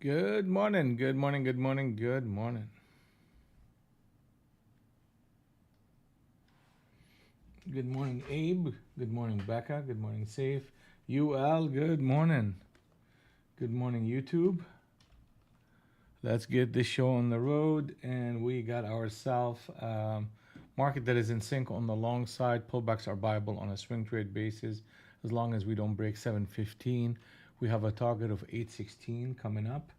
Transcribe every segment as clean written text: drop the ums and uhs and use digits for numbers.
Good morning, good morning, good morning, good morning. Good morning, Abe. Good morning, Becca. Good morning, Safe. UL, good morning. Good morning, YouTube. Let's get this show on the road. And we got ourselves market that is in sync on the long side. Pullbacks are viable on a swing trade basis as long as we don't break 715. We have a target of 816 coming up.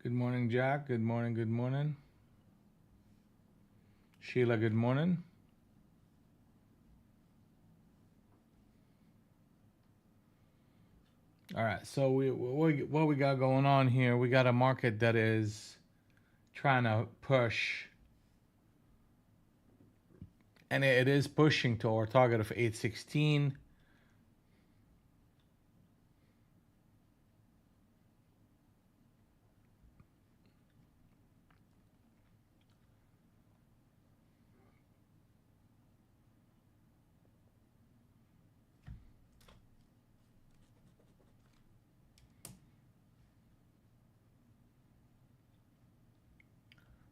Good morning, Jack. Good morning, good morning. Sheila, good morning. All right, so what we got going on here? We got a market that is trying to push, and it is pushing to our target of 816.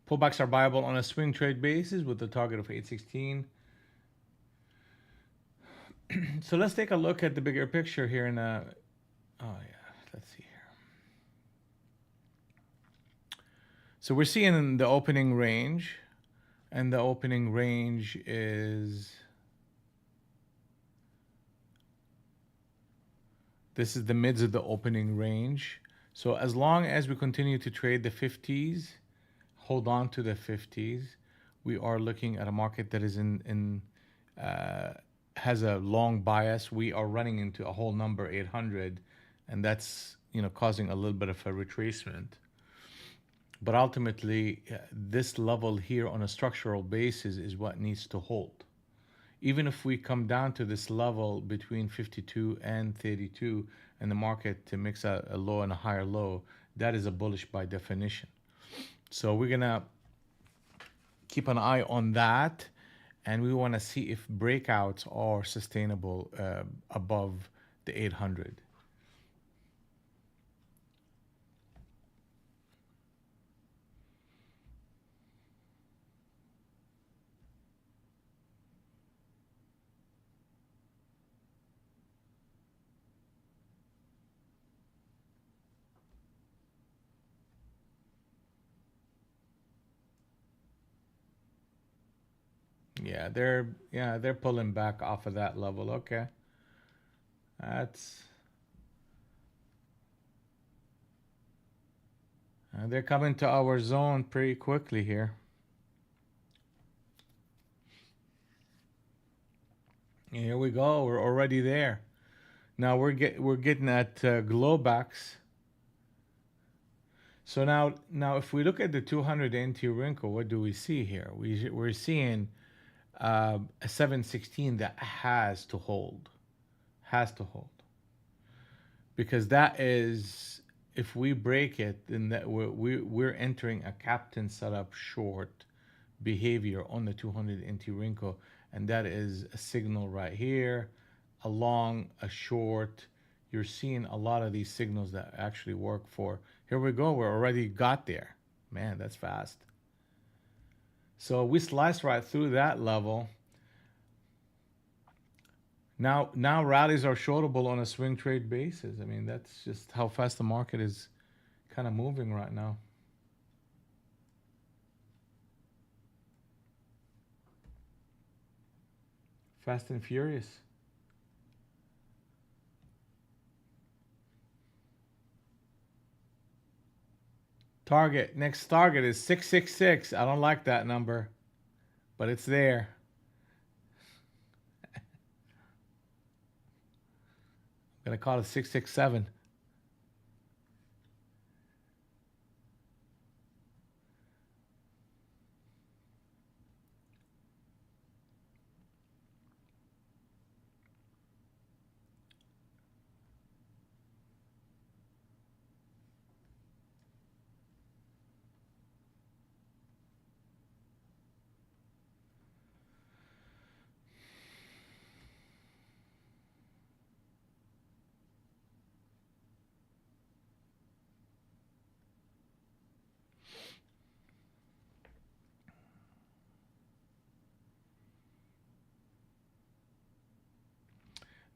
Pullbacks are viable on a swing trade basis with the target of 816. So let's take a look at the bigger picture here. Oh yeah, let's see here. So we're seeing the opening range, and the opening range is this is the mids of the opening range. So as long as we continue to trade the 50s, hold on to the 50s, we are looking at a market that is in has a long bias. We are running into a whole number 800, and that's causing a little bit of a retracement. But ultimately, this level here on a structural basis is what needs to hold. Even if we come down to this level between 52 and 32 and the market to mix a low and a higher low, that is a bullish by definition. So we're gonna keep an eye on that, and we want to see if breakouts are sustainable above the 800. Yeah, they're pulling back off of that level. Okay, that's they're coming to our zone pretty quickly here. Here we go. We're already there. Now we're getting at Globex. So now if we look at the 200 NT wrinkle, what do we see here? We're seeing a 716 that has to hold, because that is, if we break it, then that we're entering a captain setup short behavior on the 200 NT wrinkle, and that is a signal right here, a long, a short. You're seeing a lot of these signals that actually work for. Here we go. We're already got there. Man, that's fast. So we sliced right through that level. Now rallies are shortable on a swing trade basis. I mean, that's just how fast the market is kind of moving right now. Fast and Furious. Target. Next target is 666. I don't like that number, but it's there. I'm gonna call it 667.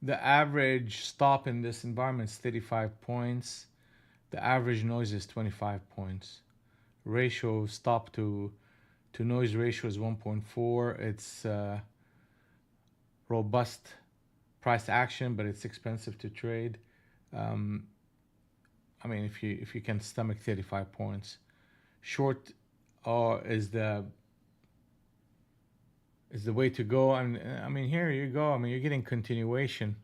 The average stop in this environment is 35 points. The average noise is 25 points. Ratio stop to noise ratio is 1.4. It's robust price action, but it's expensive to trade. Um, I mean, if you can stomach 35 points, short is the way to go. And I mean, here you go. I mean, you're getting continuation.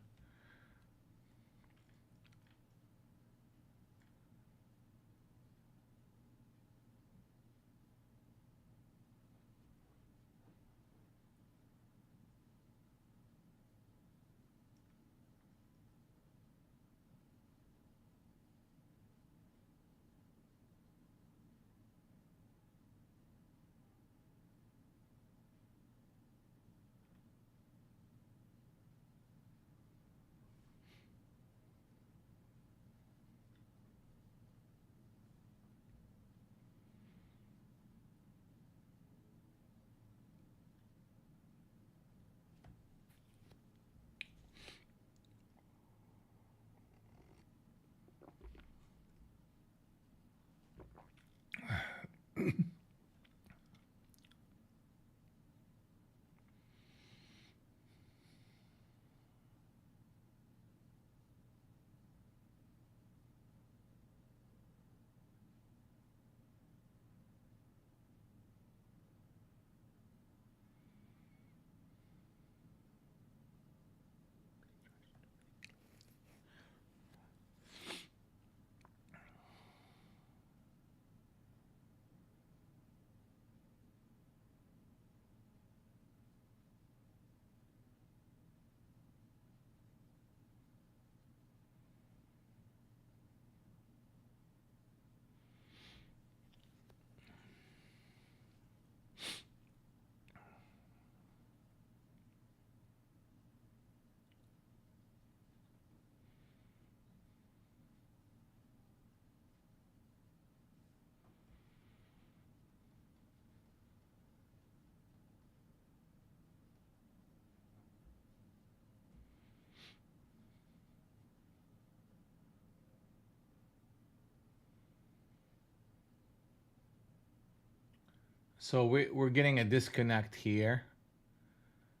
So we're getting a disconnect here.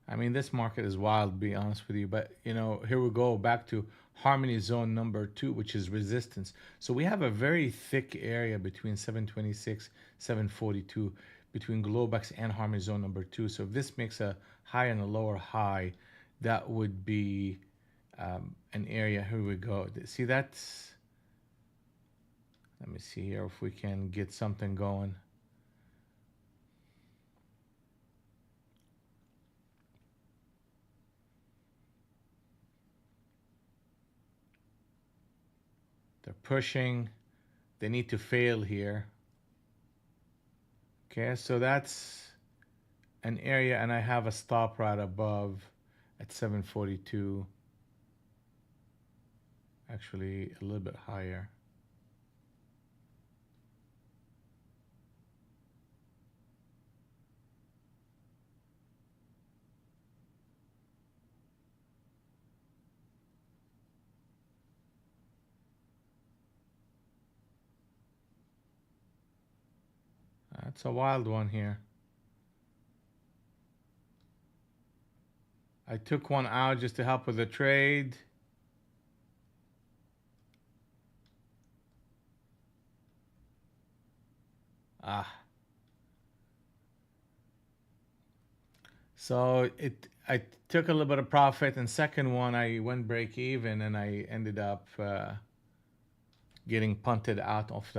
I mean, this market is wild, to be honest with you. But here we go back to harmony zone number two, which is resistance. So we have a very thick area between 726, 742, between Globex and harmony zone number two. So if this makes a high and a lower high, that would be an area. Here we go. See, that's. Let me see here if we can get something going. They're pushing. They need to fail here. Okay, so that's an area, and I have a stop right above at 742. Actually, a little bit higher. That's a wild one here. I took one out just to help with the trade. Ah, so I took a little bit of profit, and second one I went break even, and I ended up getting punted out of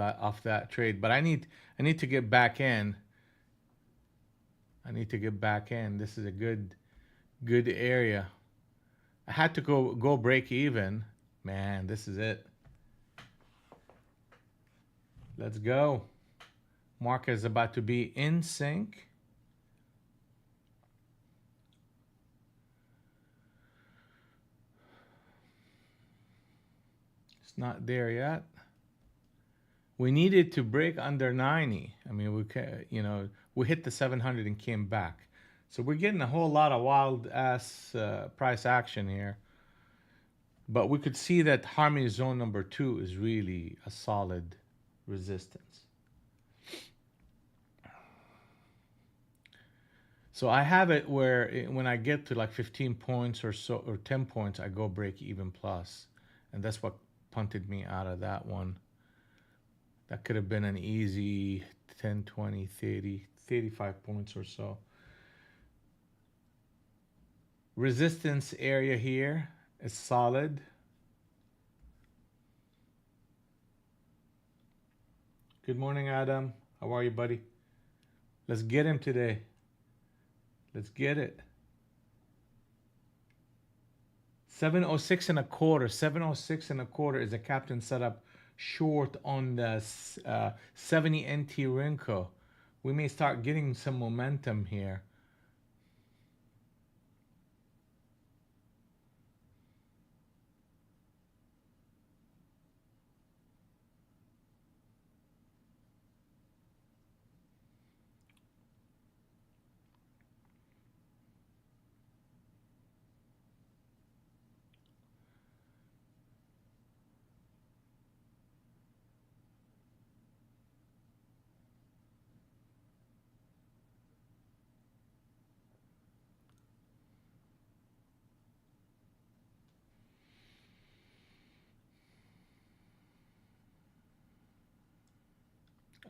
that trade. But I need to get back in. I need to get back in. This is a good area. I had to go break even. Man, this is it. Let's go. Market is about to be in sync. It's not there yet. We needed to break under 90. I mean, we hit the 700 and came back. So we're getting a whole lot of wild ass price action here. But we could see that harmony zone number 2 is really a solid resistance. So I have it where when I get to like 15 points or so, or 10 points, I go break even plus. And that's what punted me out of that one. That could have been an easy 10, 20, 30, 35 points or so. Resistance area here is solid. Good morning, Adam. How are you, buddy? Let's get him today. Let's get it. 706 and a quarter. 706 and a quarter is a captain setup short on the 70 NT Renko. We may start getting some momentum here.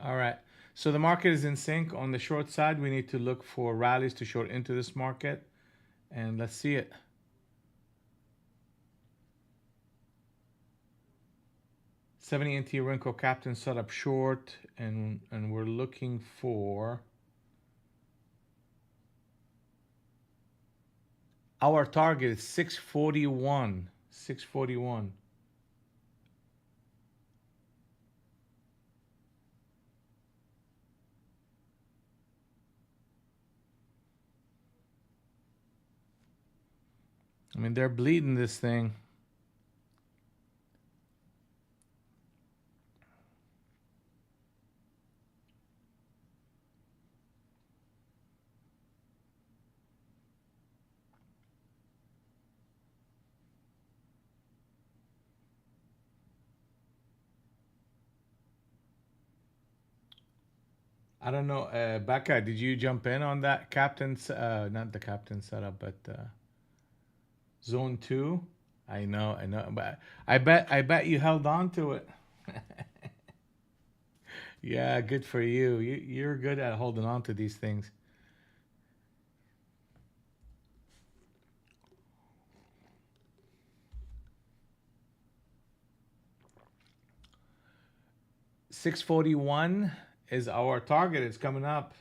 All right. So the market is in sync. On the short side, we need to look for rallies to short into this market. And let's see it. $70 NT Renko captain set up short, and we're looking for our target is 641. 641. I mean, they're bleeding this thing. I don't know, Becca, did you jump in on that captain's, not the captain setup, but zone 2? I know, but I bet you held on to it. Yeah, good for you. You're good at holding on to these things. $641 is our target. It's coming up.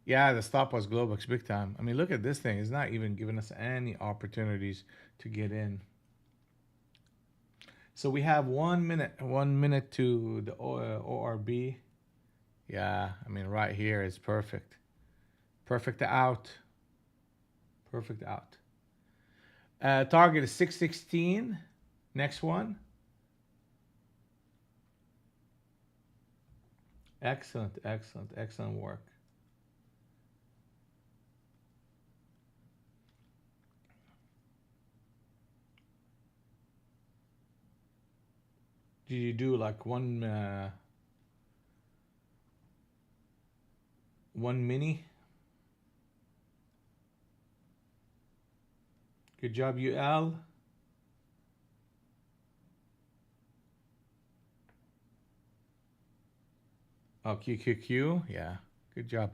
Yeah, the stop was Globex big time. I mean, look at this thing. It's not even giving us any opportunities to get in. So we have 1 minute to the ORB. Yeah, I mean, right here is perfect. Perfect out. Perfect out. Target is 616. Next one. Excellent, excellent, excellent work. Did you do like one mini? Good job, UL. Oh, QQQ. Yeah. Good job.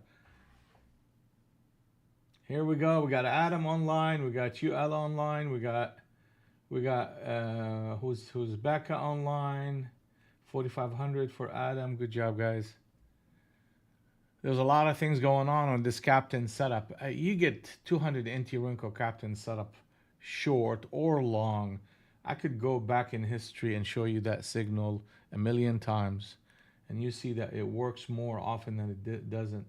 Here we go. We got Adam online. We got UL online. We got who's Becca online. 4,500 for Adam. Good job, guys. There's a lot of things going on this captain setup. You get 200 NT Renko captain setup, short or long. I could go back in history and show you that signal a million times, and you see that it works more often than it doesn't.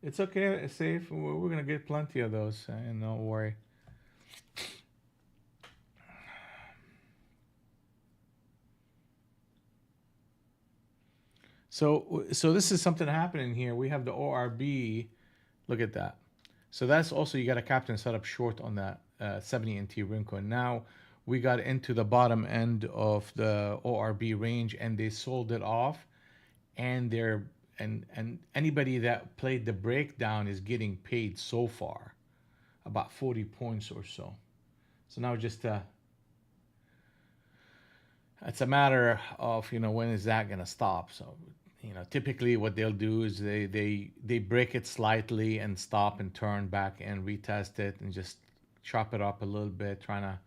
It's okay, it's safe. We're gonna get plenty of those, and don't worry. So this is something happening here. We have the ORB. Look at that. So that's also, you got a captain set up short on that 70 NT Rinko. And now we got into the bottom end of the ORB range, and they sold it off. And they're and anybody that played the breakdown is getting paid so far about 40 points or so. So now just it's a matter of, when is that gonna stop. So typically what they'll do is they break it slightly and stop and turn back and retest it and just chop it up a little bit, trying to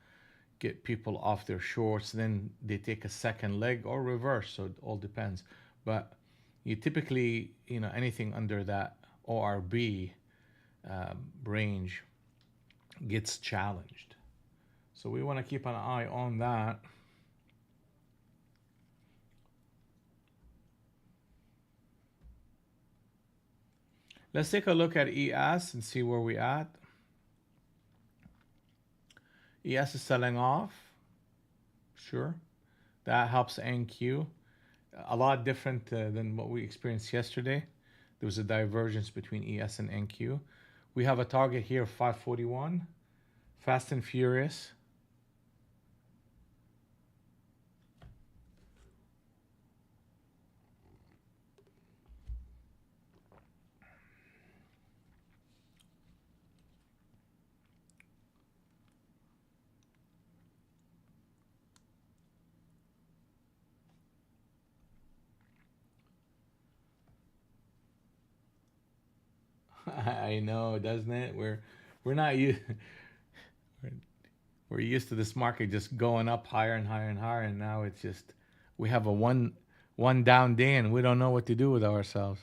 get people off their shorts. Then they take a second leg or reverse, so it all depends. But you typically, anything under that ORB range gets challenged. So we want to keep an eye on that. Let's take a look at ES and see where we at. ES is selling off. Sure. That helps NQ. A lot different than what we experienced yesterday. There was a divergence between ES and NQ. We have a target here of 541. Fast and Furious. I know, doesn't it? We're not used we're used to this market just going up higher and higher and higher, and now it's just we have a one down day and we don't know what to do with ourselves.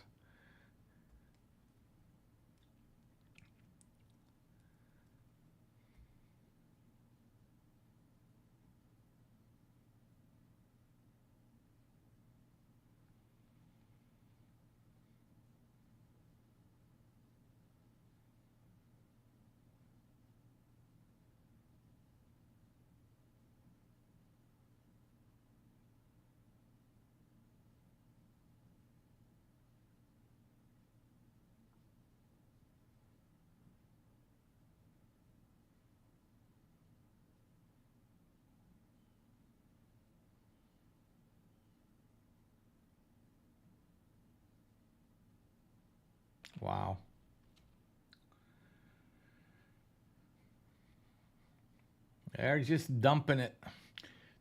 Wow. They're just dumping it.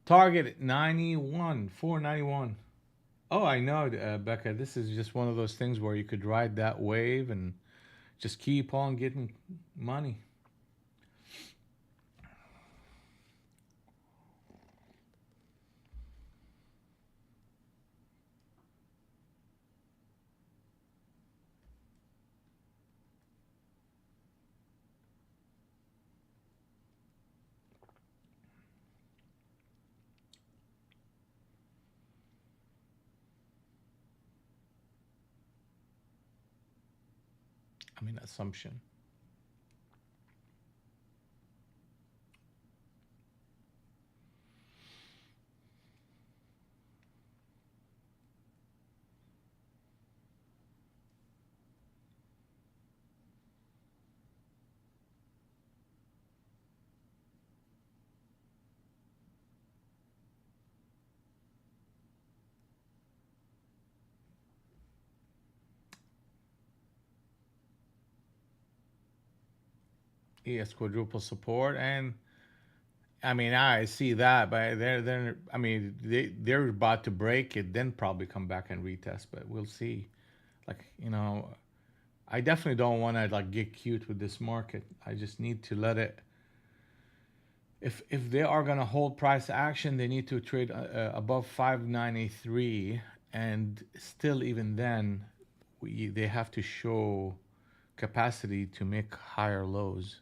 Target at 91, 491. Oh, I know, Becca. This is just one of those things where you could ride that wave and just keep on getting money. I mean, assumption. ES quadruple support, and I mean I see that, but they're I mean they're about to break it, then probably come back and retest, but we'll see. Like I definitely don't want to like get cute with this market. I just need to let it. If they are gonna hold price action, they need to trade above 593, and still even then, they have to show capacity to make higher lows.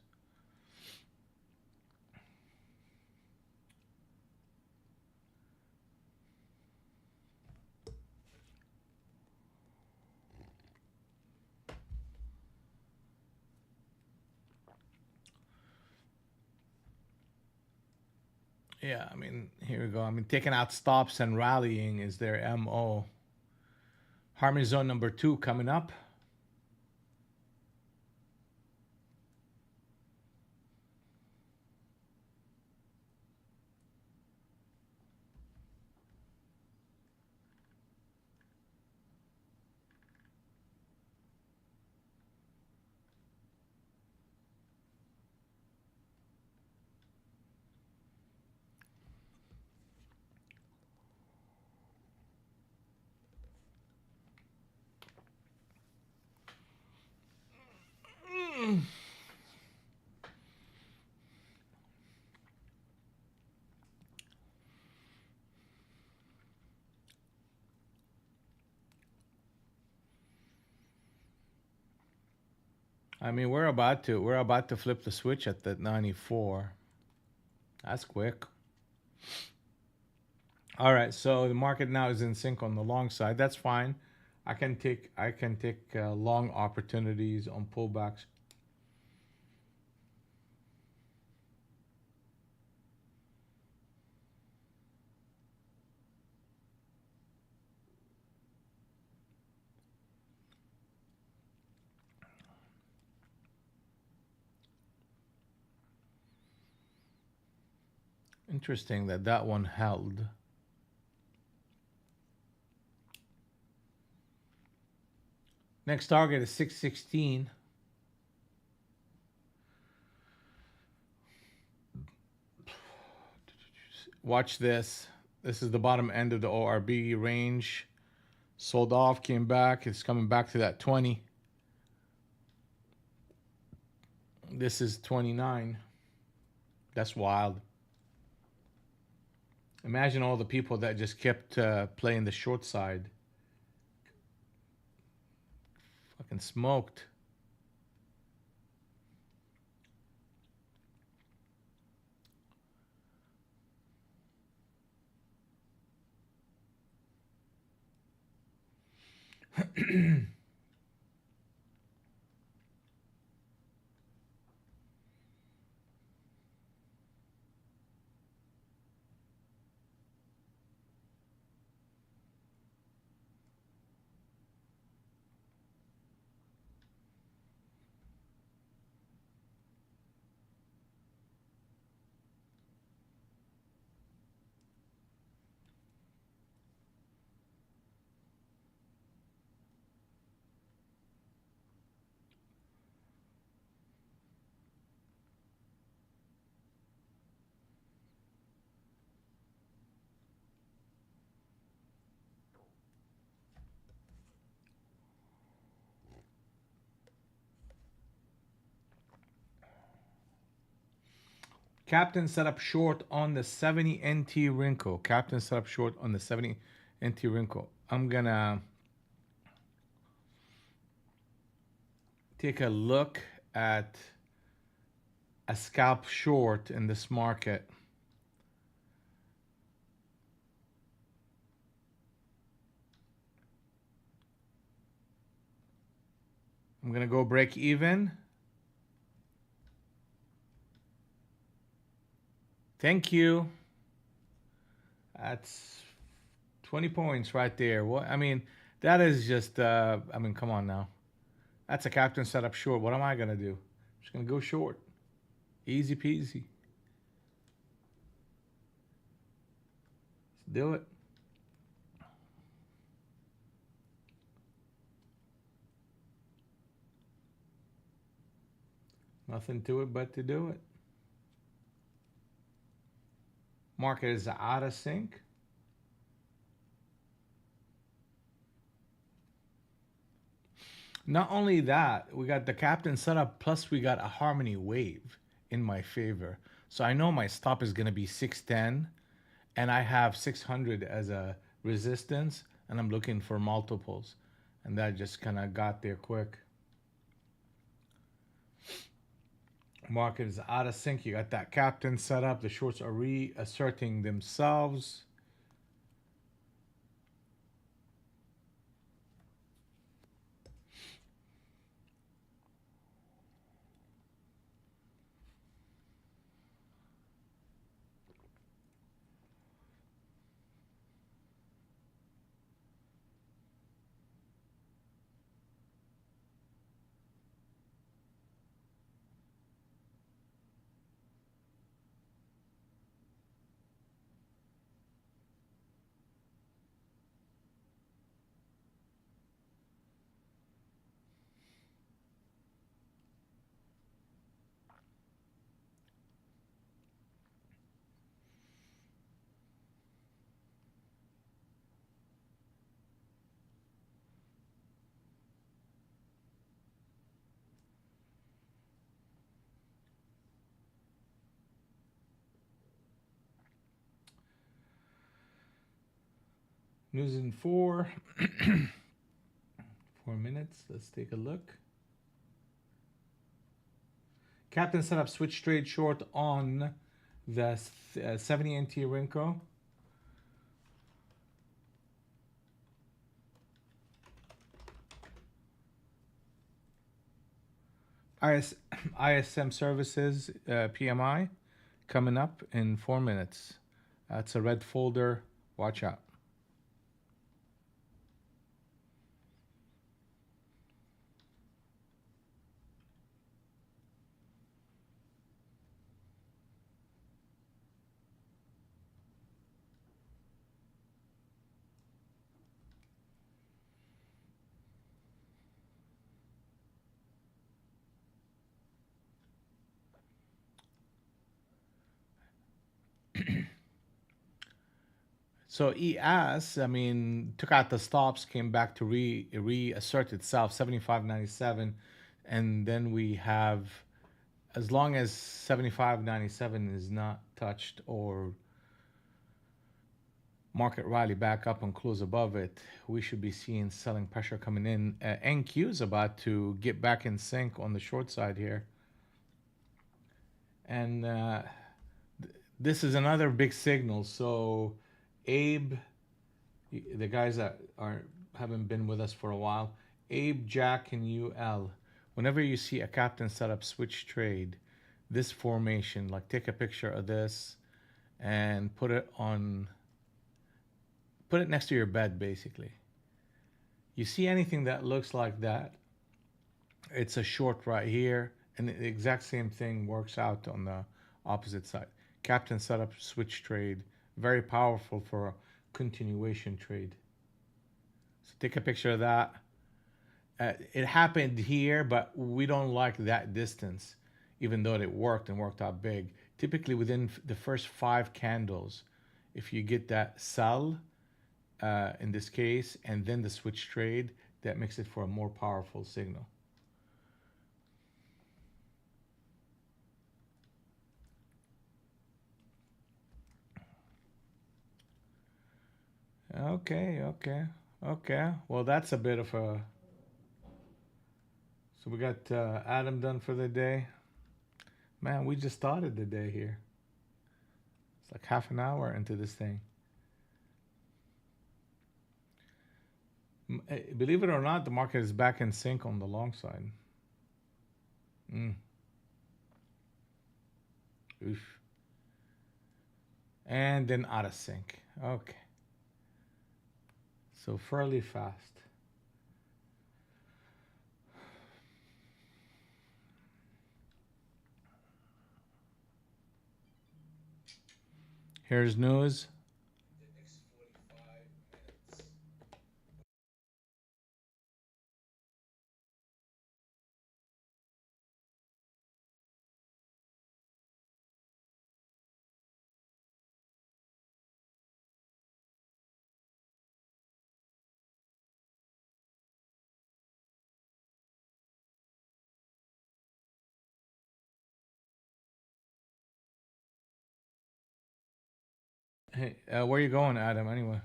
Yeah, I mean, here we go. I mean, taking out stops and rallying is their MO. Harmony zone number 2 coming up. I mean, we're about to flip the switch at that 94. That's quick. All right, so the market now is in sync on the long side. That's fine. I can take long opportunities on pullbacks. Interesting that that one held. Next target is 616. Watch this. This is the bottom end of the ORB range. Sold off, came back. It's coming back to that 20. This is 29. That's wild. Imagine all the people that just kept playing the short side. Fucking smoked. Captain set up short on the 70 NT wrinkle. Captain set up short on the 70 NT wrinkle. I'm gonna take a look at a scalp short in this market. I'm gonna go break even. Thank you. That's 20 points right there. What I mean, that is just I mean, come on now. That's a captain setup short. What am I gonna do? I'm just gonna go short. Easy peasy. Let's do it. Nothing to it but to do it. Market is out of sync. Not only that, we got the captain set up, plus we got a harmony wave in my favor. So I know my stop is going to be 610, and I have 600 as a resistance, and I'm looking for multiples. And that just kind of got there quick. Market is out of sync. You got that captain set up. The shorts are reasserting themselves. News in 4 minutes. Let's take a look. Captain set up switch trade short on the 70 NT Renko. ISM services PMI coming up in 4 minutes. That's a red folder. Watch out. So ES, I mean, took out the stops, came back to reassert itself, 75.97, and then we have, as long as 75.97 is not touched or market rally back up and close above it, we should be seeing selling pressure coming in. NQ is about to get back in sync on the short side here, and this is another big signal. So Abe, the guys that haven't been with us for a while, Abe, Jack, and UL, whenever you see a captain set up switch trade, this formation, like take a picture of this and put it next to your bed, basically. You see anything that looks like that, it's a short right here, and the exact same thing works out on the opposite side. Captain set up switch trade, very powerful for a continuation trade. So take a picture of that. It happened here, but we don't like that distance, even though it worked and worked out big. Typically within the first 5 candles, if you get that sell, in this case, and then the switch trade, that makes it for a more powerful signal. Okay. Well, that's a bit of a. So we got Adam done for the day. Man, we just started the day here. It's like half an hour into this thing. Believe it or not, the market is back in sync on the long side. Mm. Oof. And then out of sync. Okay. So fairly fast. Here's news. Hey, where you going, Adam? Anyway,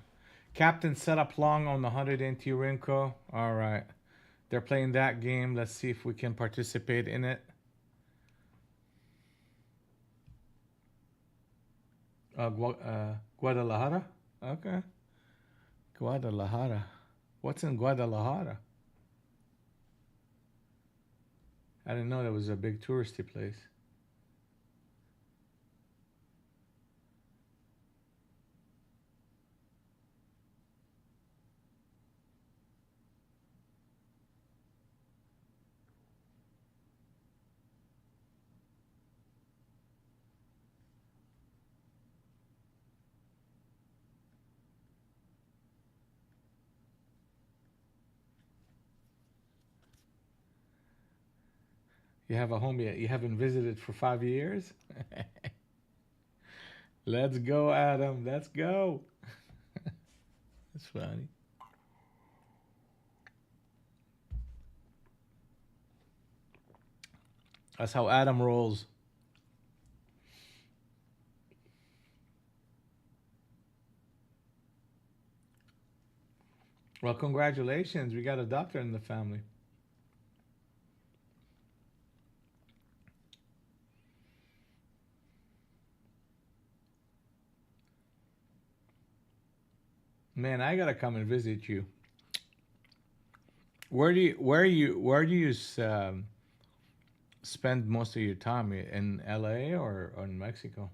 Captain set up long on the 100 NT Rinko. All right, they're playing that game. Let's see if we can participate in it. Guadalajara. Okay, Guadalajara. What's in Guadalajara? I didn't know that was a big touristy place. You have a home yet? You haven't visited for 5 years? Let's go, Adam. Let's go. That's funny. That's how Adam rolls. Well, congratulations. We got a doctor in the family. Man, I gotta come and visit you. Where do you spend most of your time in LA or in Mexico?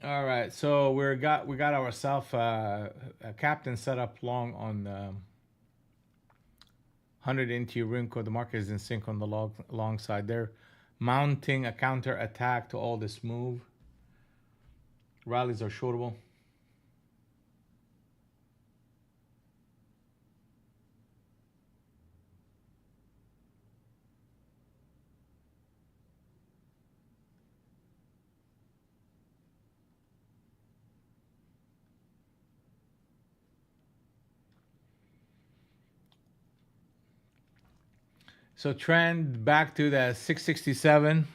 All right, so we got ourselves a captain set up long on 100 into Rinko. The market is in sync on the long side. They're mounting a counter attack to all this move. Rallies are shortable. So trend back to the 667.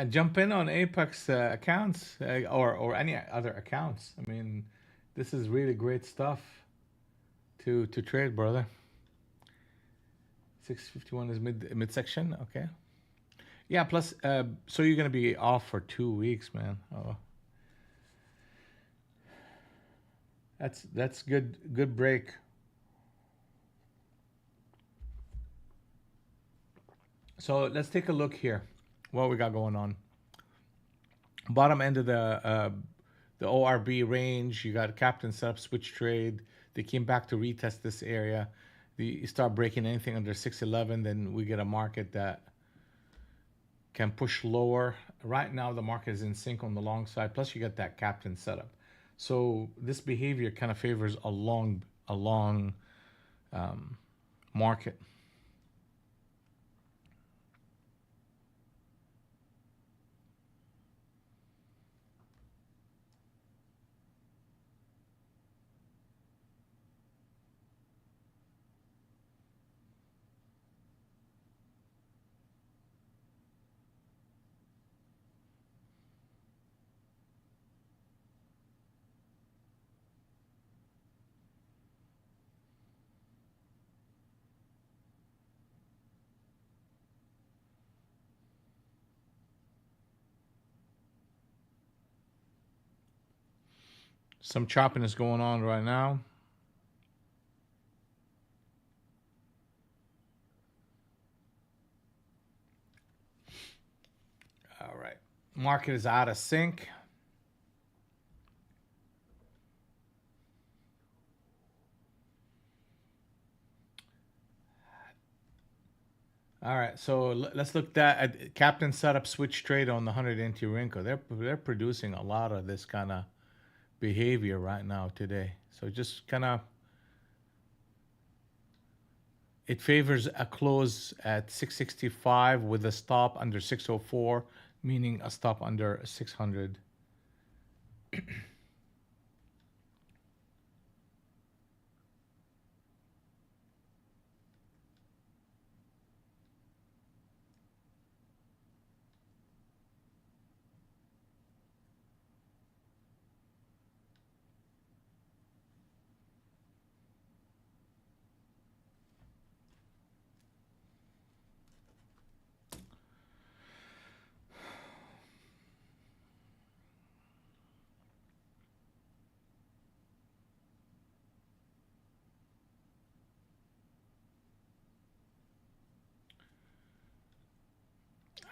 Jump in on Apex accounts or any other accounts. I mean, this is really great stuff to trade, brother. 651 is midsection. Okay. Yeah. Plus, so you're gonna be off for 2 weeks, man. Oh, that's good. Good break. So let's take a look here. What we got going on? Bottom end of the ORB range. You got captain setup, switch trade. They came back to retest this area. You start breaking anything under 611, then we get a market that can push lower. Right now, the market is in sync on the long side. Plus, you get that captain setup. So this behavior kind of favors a long market. Some chopping is going on right now. All right. Market is out of sync. All right, so let's look at Captain Setup switch trade on the 100 NT Rinko. They're producing a lot of this kind of behavior right now today. So just kind of it favors a close at 665 with a stop under 604, meaning a stop under 600.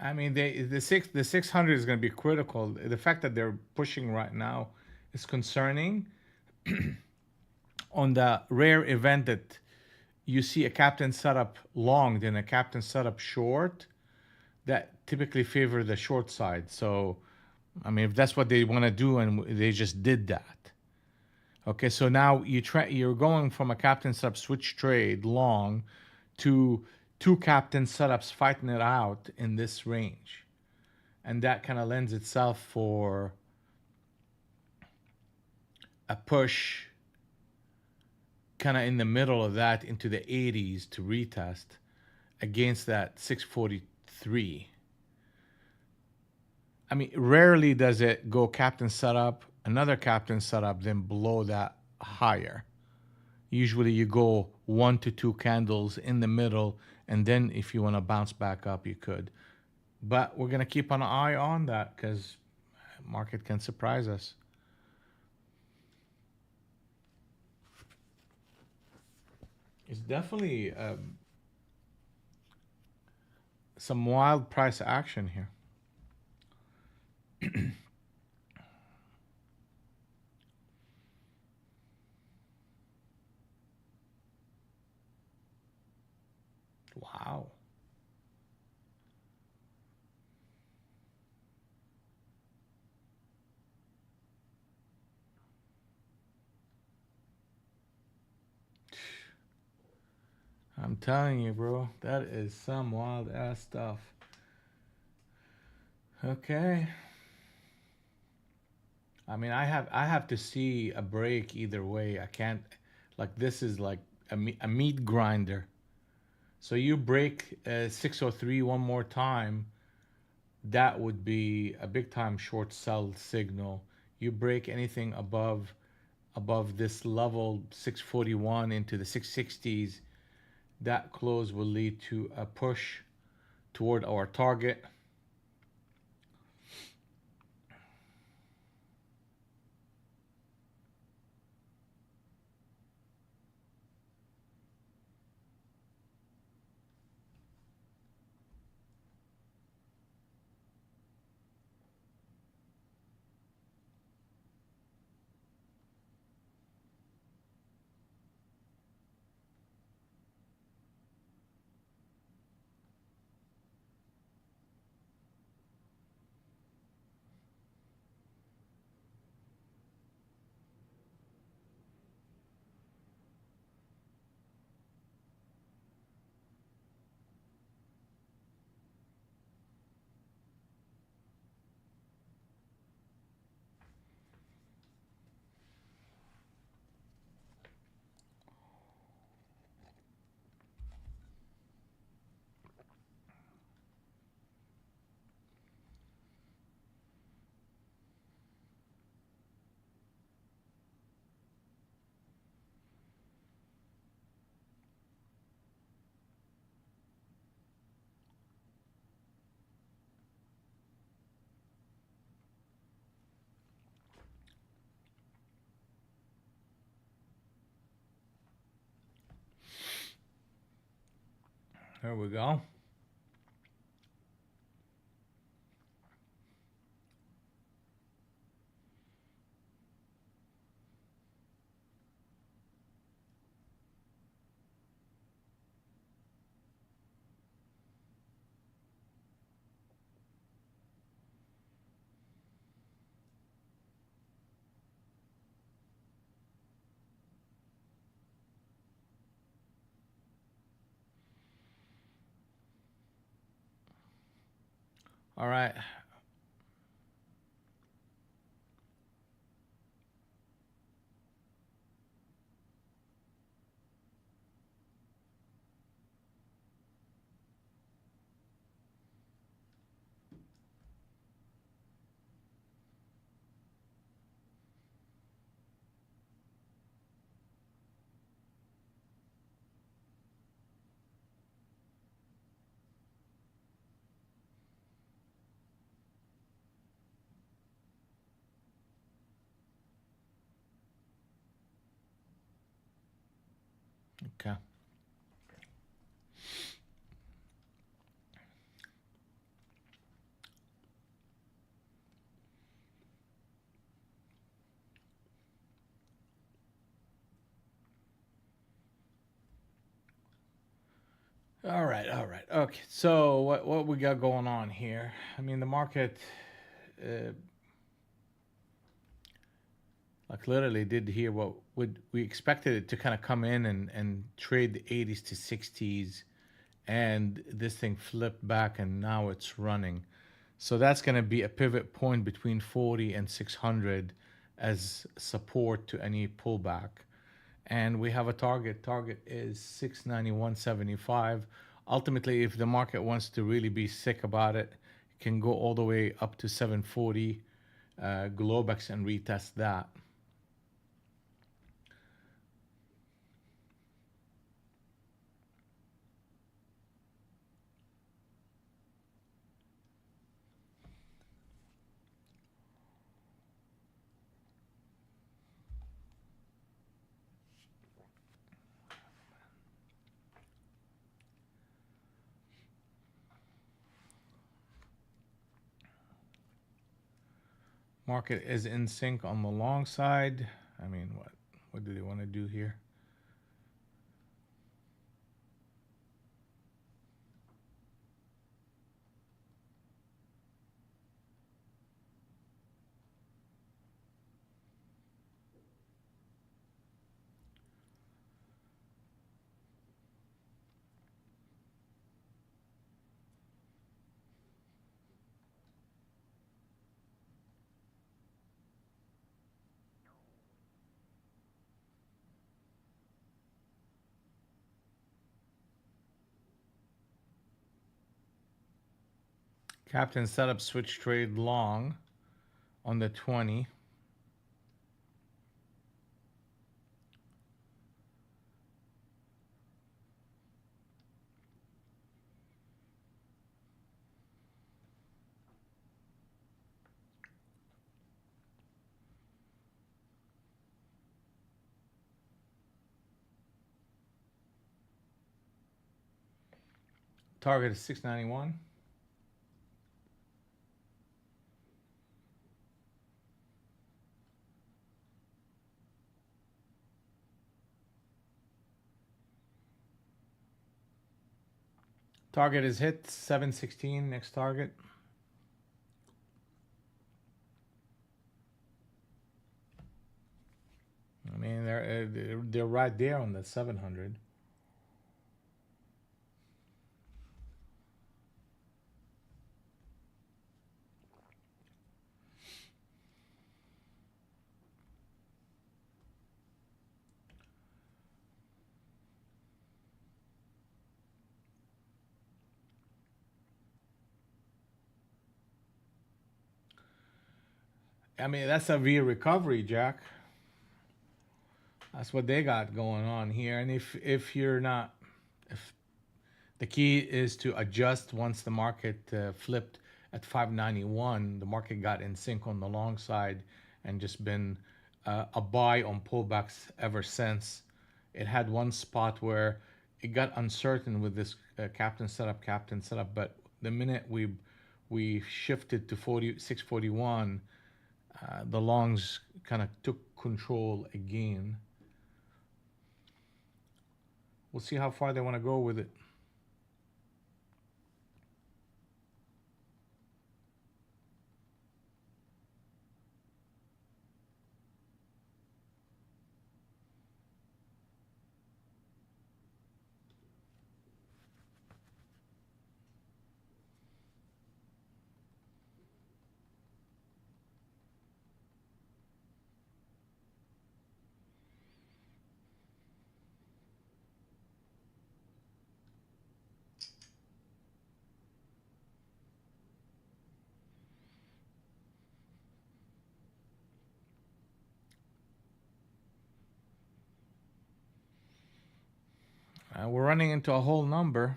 I mean, the 600 is going to be critical. The fact that they're pushing right now is concerning. On the rare event that you see a captain setup long then a captain setup short, that typically favor the short side. So, I mean, if that's what they want to do, and they just did that. Okay, so now you're going from a captain setup switch trade long to two captain setups fighting it out in this range, and that kind of lends itself for a push kind of in the middle of that into the 80s to retest against that 643. I mean, rarely does it go captain setup, another captain setup, then below that higher. Usually you go 1 to 2 candles in the middle, and then if you want to bounce back up, you could. But we're going to keep an eye on that because market can surprise us. It's definitely some wild price action here. Wow. I'm telling you, bro, that is some wild ass stuff. Okay. I mean, I have to see a break either way. I can't, like, this is like a meat grinder. So you break 603 one more time, that would be a big time short sell signal. You break anything above this level 641 into the 660s, that close will lead to a push toward our target. Here we go. All right. Okay. All right. All right. Okay. So what we got going on here? I mean, the market, uh, like literally did here what would we expected it to kind of come in and trade the 80s to 60s, and this thing flipped back and now it's running. So that's going to be a pivot point between 40 and 600 as support to any pullback. And we have a target. Target is 691.75. Ultimately, if the market wants to really be sick about it, it can go all the way up to 740 Globex and retest that. Market is in sync on the long side. I mean, what do they want to do here? Captain set up switch trade long on the 20. Target is 691. Target is hit 716. Next target. I mean, they're right there on the 700. I mean, that's a V recovery, Jack. That's what they got going on here. And if you're not, if the key is to adjust once the market flipped at 591, the market got in sync on the long side and just been a buy on pullbacks ever since. It had one spot where it got uncertain with this captain setup. But the minute we shifted to 4641, the longs kind of took control again. We'll see how far they want to go with it. We're running into a whole number.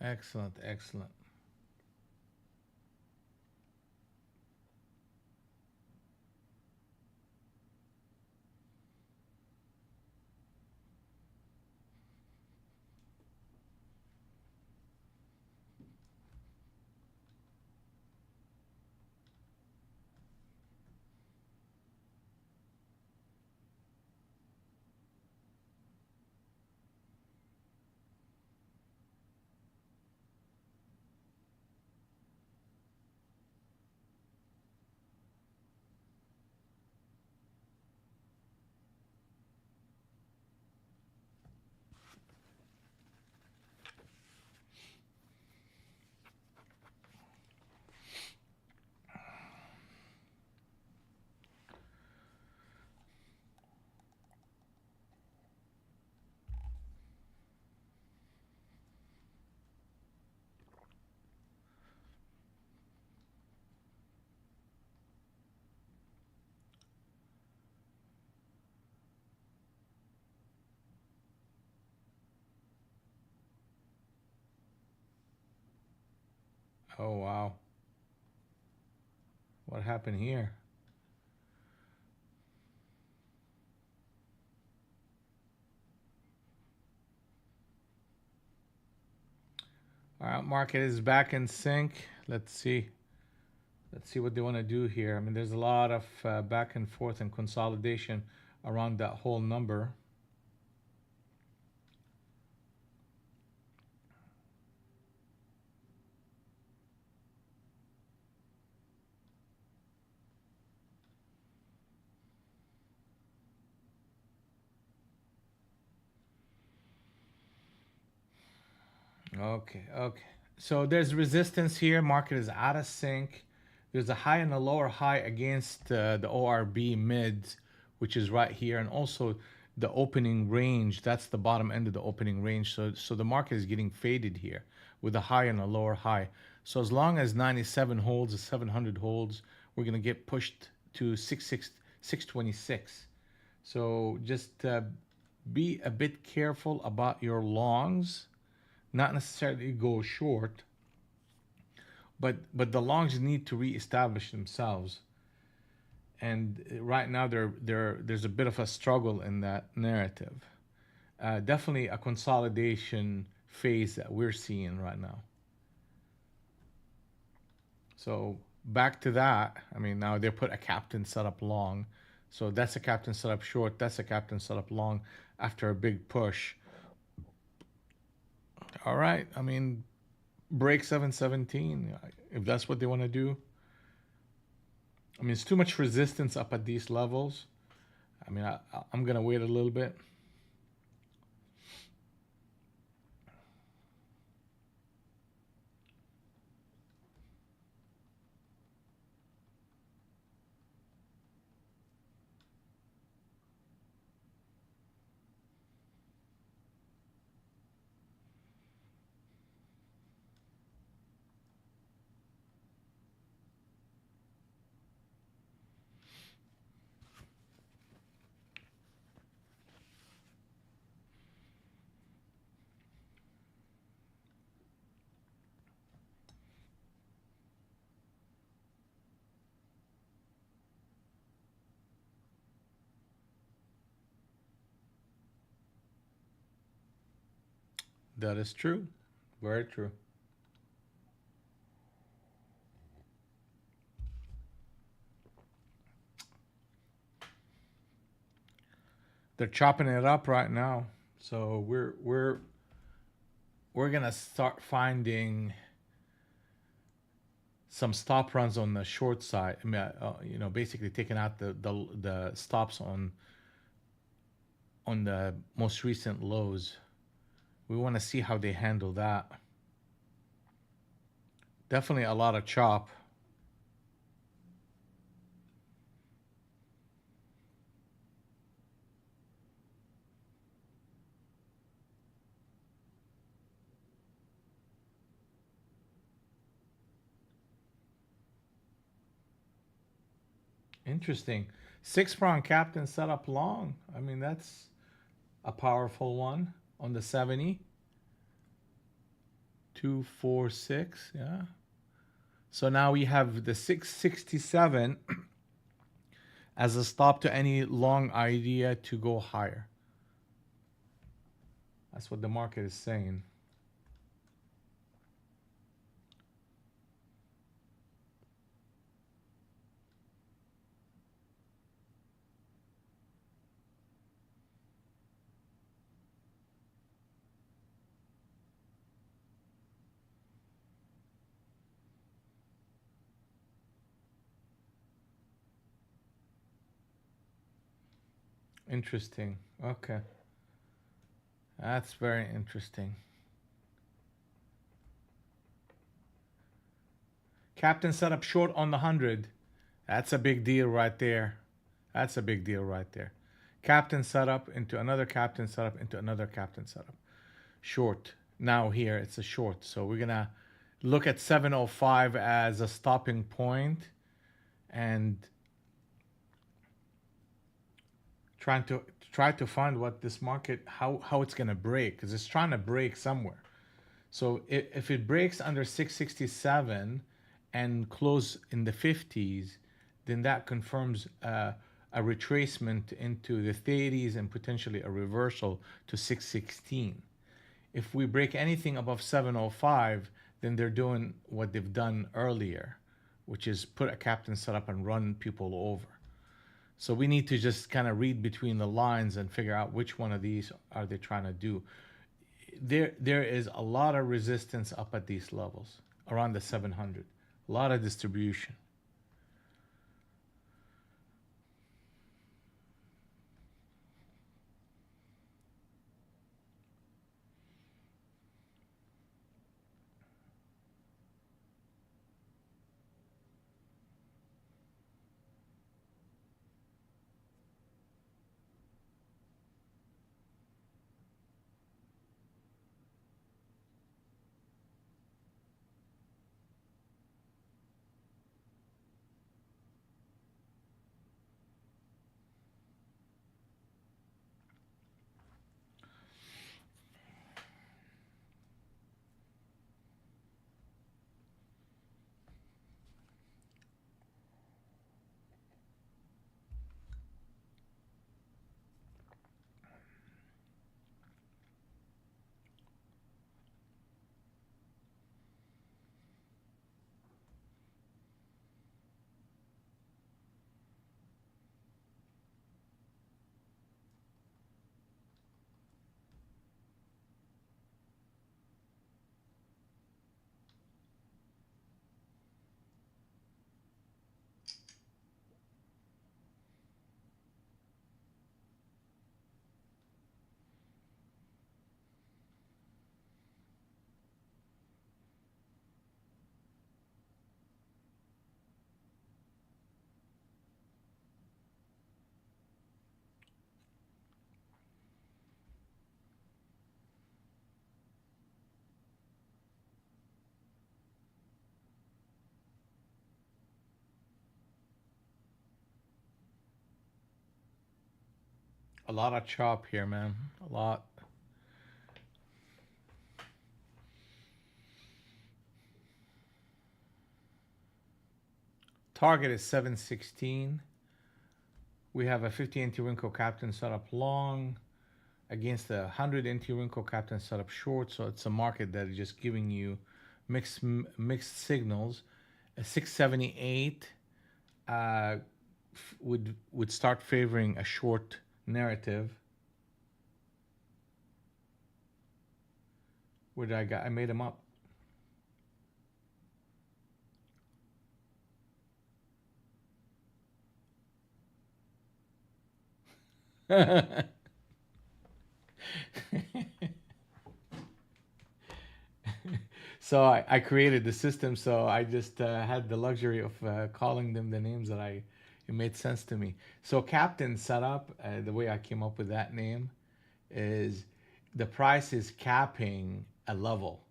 Excellent, excellent. Oh wow, what happened here? All right, market is back in sync. Let's see. Let's see what they want to do here. I mean, there's a lot of back and forth and consolidation around that whole number. Okay, okay. So there's resistance here. Market is out of sync. There's a high and a lower high against the ORB mids, which is right here, and also the opening range. That's the bottom end of the opening range. So the market is getting faded here with a high and a lower high. So as long as 97 holds, 700 holds, we're gonna get pushed to 626. So just be a bit careful about your longs, not necessarily go short, but the longs need to reestablish themselves. And right now there's a bit of a struggle in that narrative. Definitely a consolidation phase that we're seeing right now. So back to that. I mean, now they put a captain setup long. So that's a captain setup short. That's a captain setup long after a big push. All right. I mean, break 717 if that's what they want to do. I mean, it's too much resistance up at these levels. I mean, I'm going to wait a little bit. That is true. Very true. They're chopping it up right now. So we're going to start finding some stop runs on the short side. I mean, basically taking out the stops on the most recent lows. We want to see how they handle that. Definitely a lot of chop. Interesting. Six prong captain set up long. I mean, that's a powerful one on the 70. 246. Yeah. So now we have the 667 as a stop to any long idea to go higher. That's what the market is saying. Interesting. Okay. That's very interesting. Captain set up short on the 100. That's a big deal right there. That's a big deal right there. Captain setup into another captain setup into another captain setup. Short. Now here it's a short. So we're gonna look at 705 as a stopping point and trying to try to find what this market how it's gonna break because it's trying to break somewhere. So if it breaks under 667 and close in the 50s, then that confirms a retracement into the 30s and potentially a reversal to 616. If we break anything above 705, then they're doing what they've done earlier, which is put a captain setup and run people over. So we need to just kind of read between the lines and figure out which one of these are they trying to do. There is a lot of resistance up at these levels, around the 700. A lot of distribution. A lot of chop here, man. A lot. Target is 716. We have a 50 anti-wrinkle captain set up long against a 100 anti-wrinkle captain set up short. So it's a market that is just giving you mixed signals. A 678 would start favoring a short narrative. Where did I got? I made them up. So I created the system. So I just had the luxury of calling them the names that it made sense to me. So Captain setup, the way I came up with that name is the price is capping a level,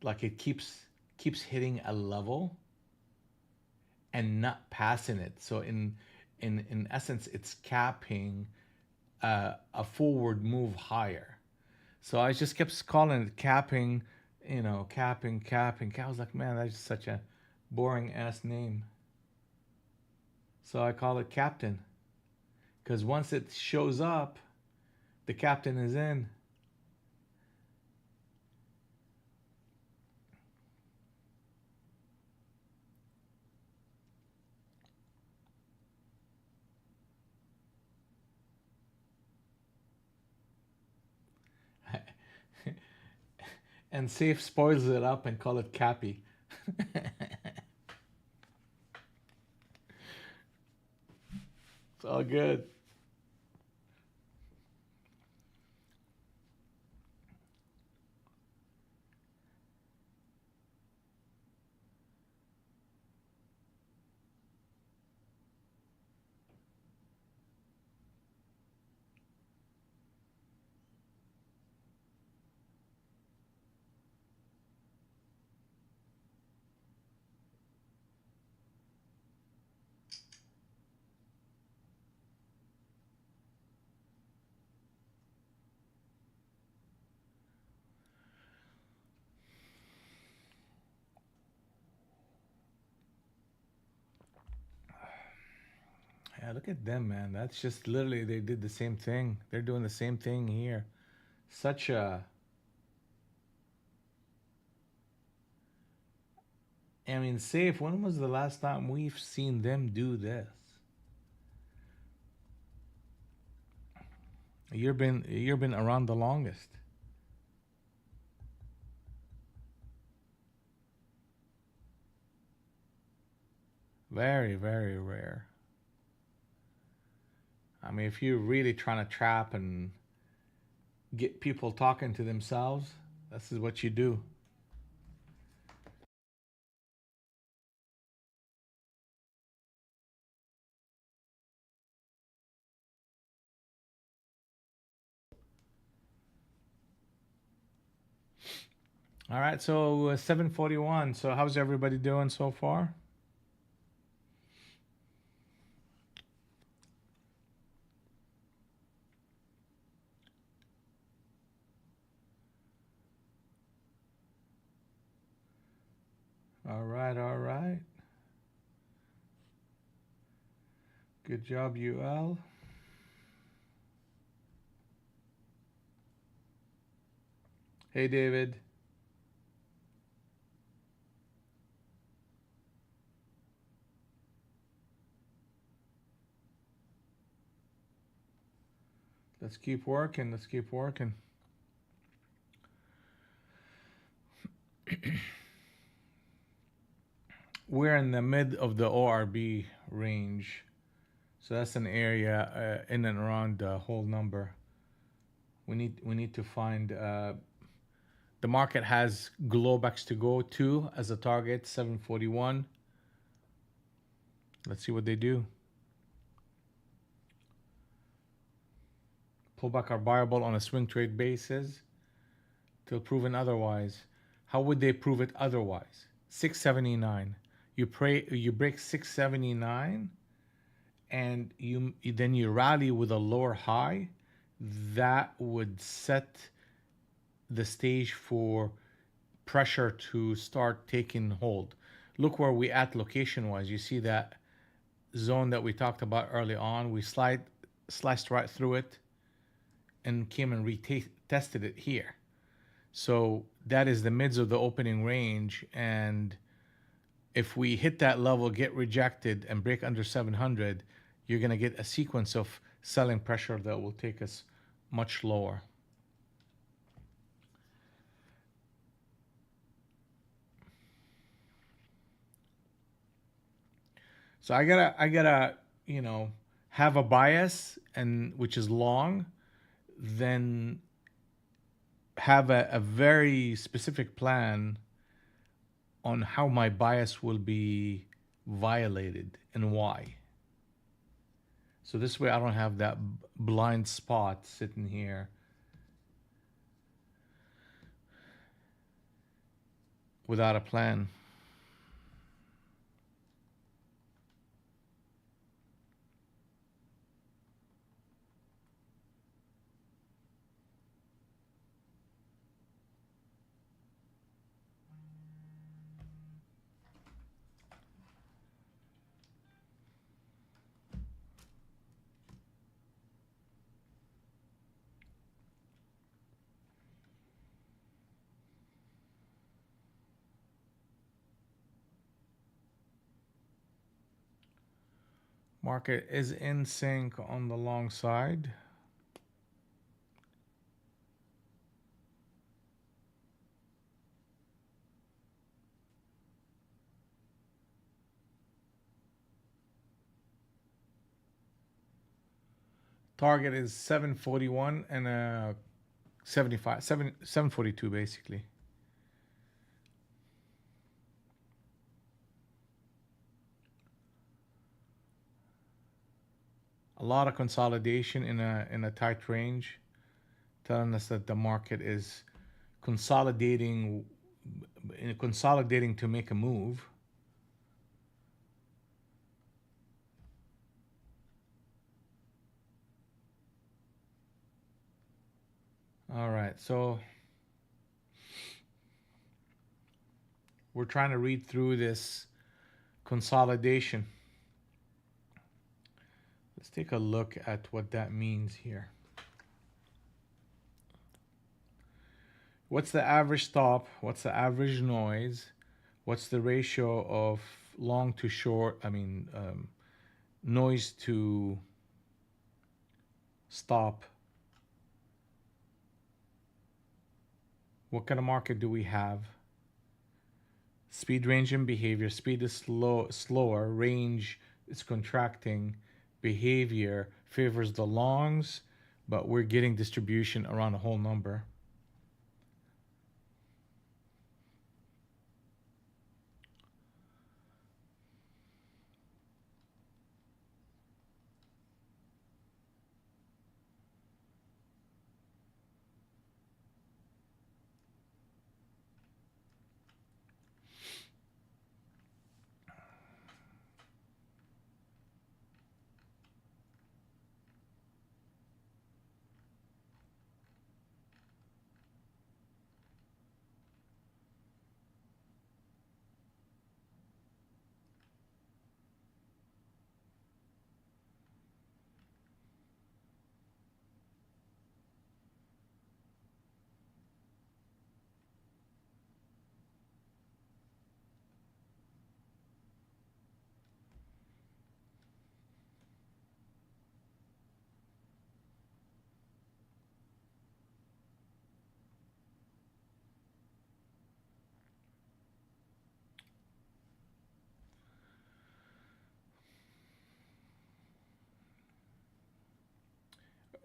like it keeps hitting a level and not passing it. So in essence, it's capping a forward move higher. So I just kept calling it capping, capping. I was like, man, that's just such a boring ass name. So I call it Captain because once it shows up, the captain is in. And Safe spoils it up and call it Cappy. It's all good. Yeah, look at them, man. That's just literally they did the same thing. They're doing the same thing here. Such a, I mean, Safe. When was the last time we've seen them do this? You've been around the longest. Very, very rare. I mean, if you're really trying to trap and get people talking to themselves, this is what you do. All right, so 7:41. So how's everybody doing so far? All right, all right. Good job, UL. Hey, David. Let's keep working. Let's keep working. We're in the mid of the ORB range. So that's an area in and around the whole number. We need to find the market has Globex to go to as a target 741. Let's see what they do. Pull back our buyable on a swing trade basis till proven otherwise. How would they prove it otherwise? 679. You break 679 and you then you rally with a lower high that would set the stage for pressure to start taking hold. Look where we at location wise. You see that zone that we talked about early on. We sliced right through it and came and retested it here. So that is the mids of the opening range. And if we hit that level, get rejected, and break under 700, you're going to get a sequence of selling pressure that will take us much lower. So I gotta, have a bias, and which is long, then have a very specific plan on how my bias will be violated and why. So this way I don't have that blind spot sitting here without a plan. Market is in sync on the long side. Target is 741 and 75, 742 basically. A lot of consolidation in a tight range, telling us that the market is consolidating consolidating to make a move. All right, so we're trying to read through this consolidation. Let's take a look at what that means here. What's the average stop? What's the average noise? What's the ratio of long to short? Noise to stop. What kind of market do we have? Speed, range, and behavior. Speed is slower. Range is contracting. Behavior favors the longs, but we're getting distribution around a whole number.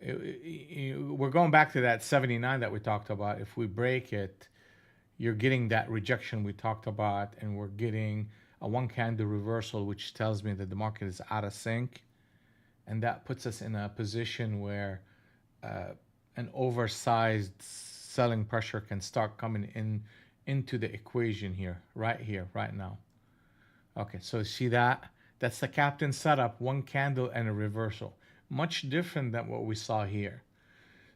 We're going back to that 79 that we talked about. If we break it, you're getting that rejection we talked about, and we're getting a one candle reversal, which tells me that the market is out of sync. And that puts us in a position where an oversized selling pressure can start coming in into the equation here, right now. Okay, so see that? That's the captain setup, one candle and a reversal. Much different than what we saw here.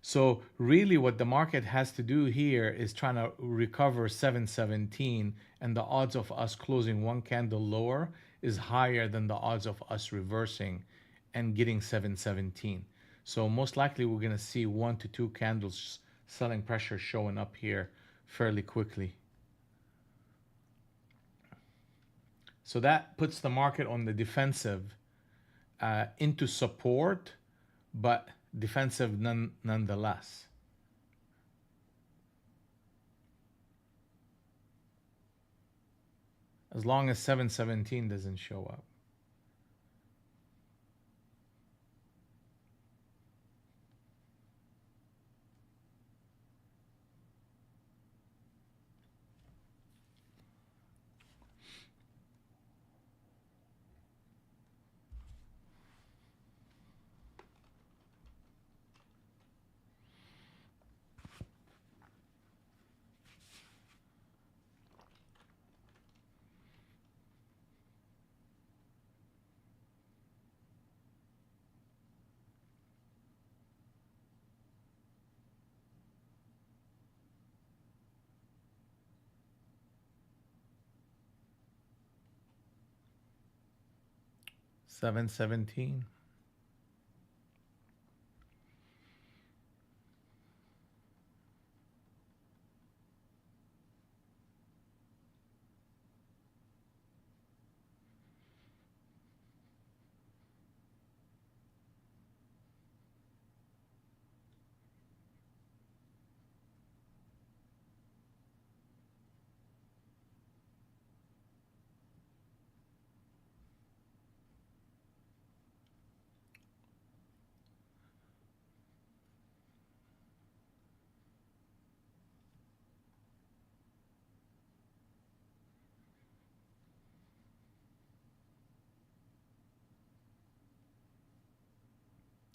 So really what the market has to do here is trying to recover 717, and the odds of us closing one candle lower is higher than the odds of us reversing and getting 717. So most likely we're going to see 1 to 2 candles selling pressure showing up here fairly quickly. So that puts the market on the defensive, into support, but defensive nonetheless. As long as 717 doesn't show up. $717.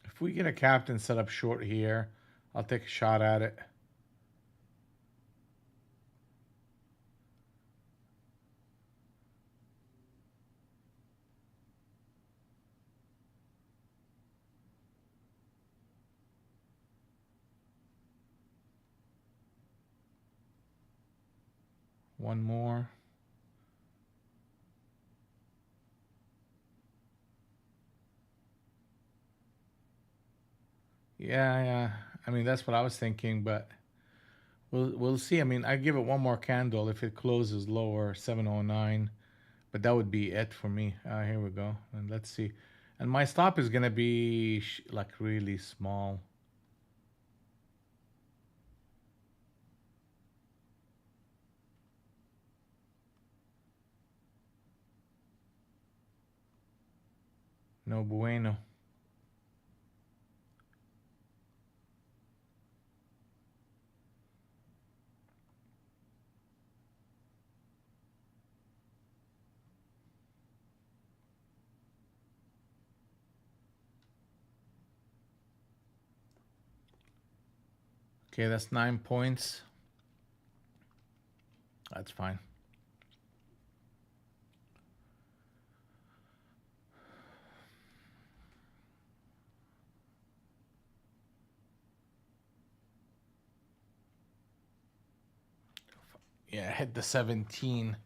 If we get a captain set up short here, I'll take a shot at it. One more. Yeah, yeah. I mean, that's what I was thinking, but we'll see. I mean, I give it one more candle if it closes lower, 709, but that would be it for me. Here we go. And let's see. And my stop is gonna be like really small. No bueno. Okay, that's 9 points. That's fine. Yeah, hit the 17.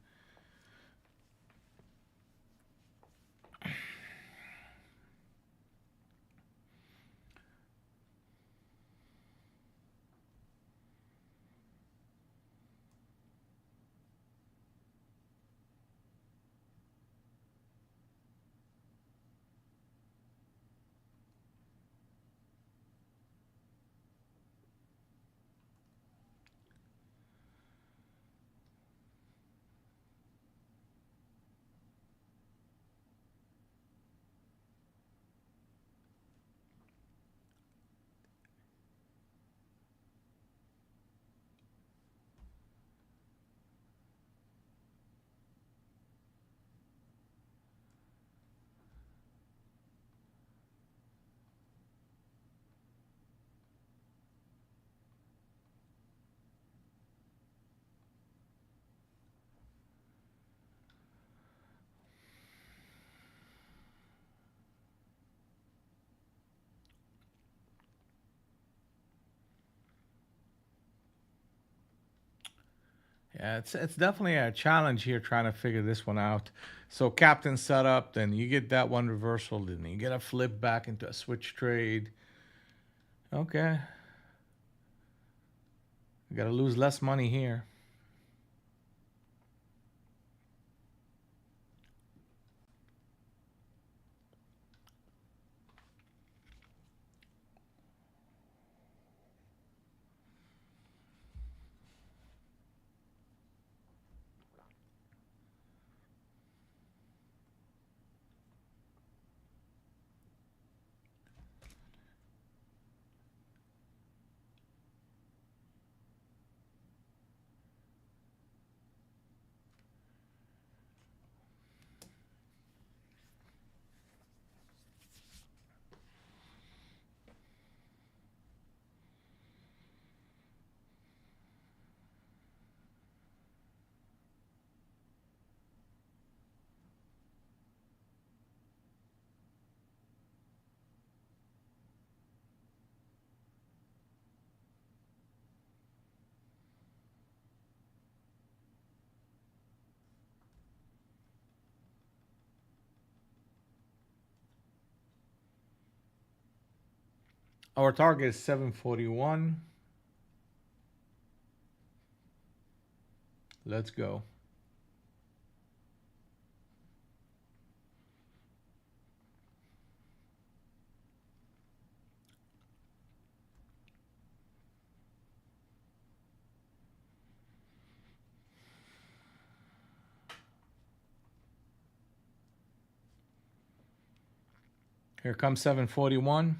Yeah, it's definitely a challenge here trying to figure this one out. So captain setup, then you get that one reversal, then you get a flip back into a switch trade. Okay, you got to lose less money here. Our target is 741. Let's go. Here comes 741.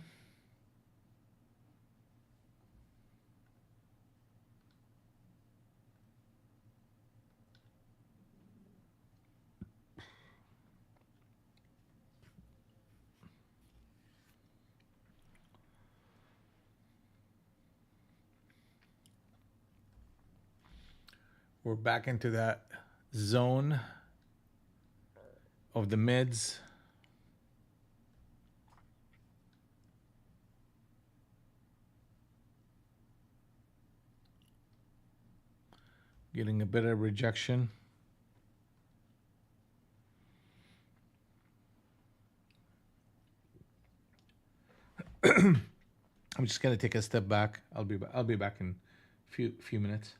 We're back into that zone of the mids. Getting a bit of rejection. I'm just gonna take a step back. I'll be back in few minutes.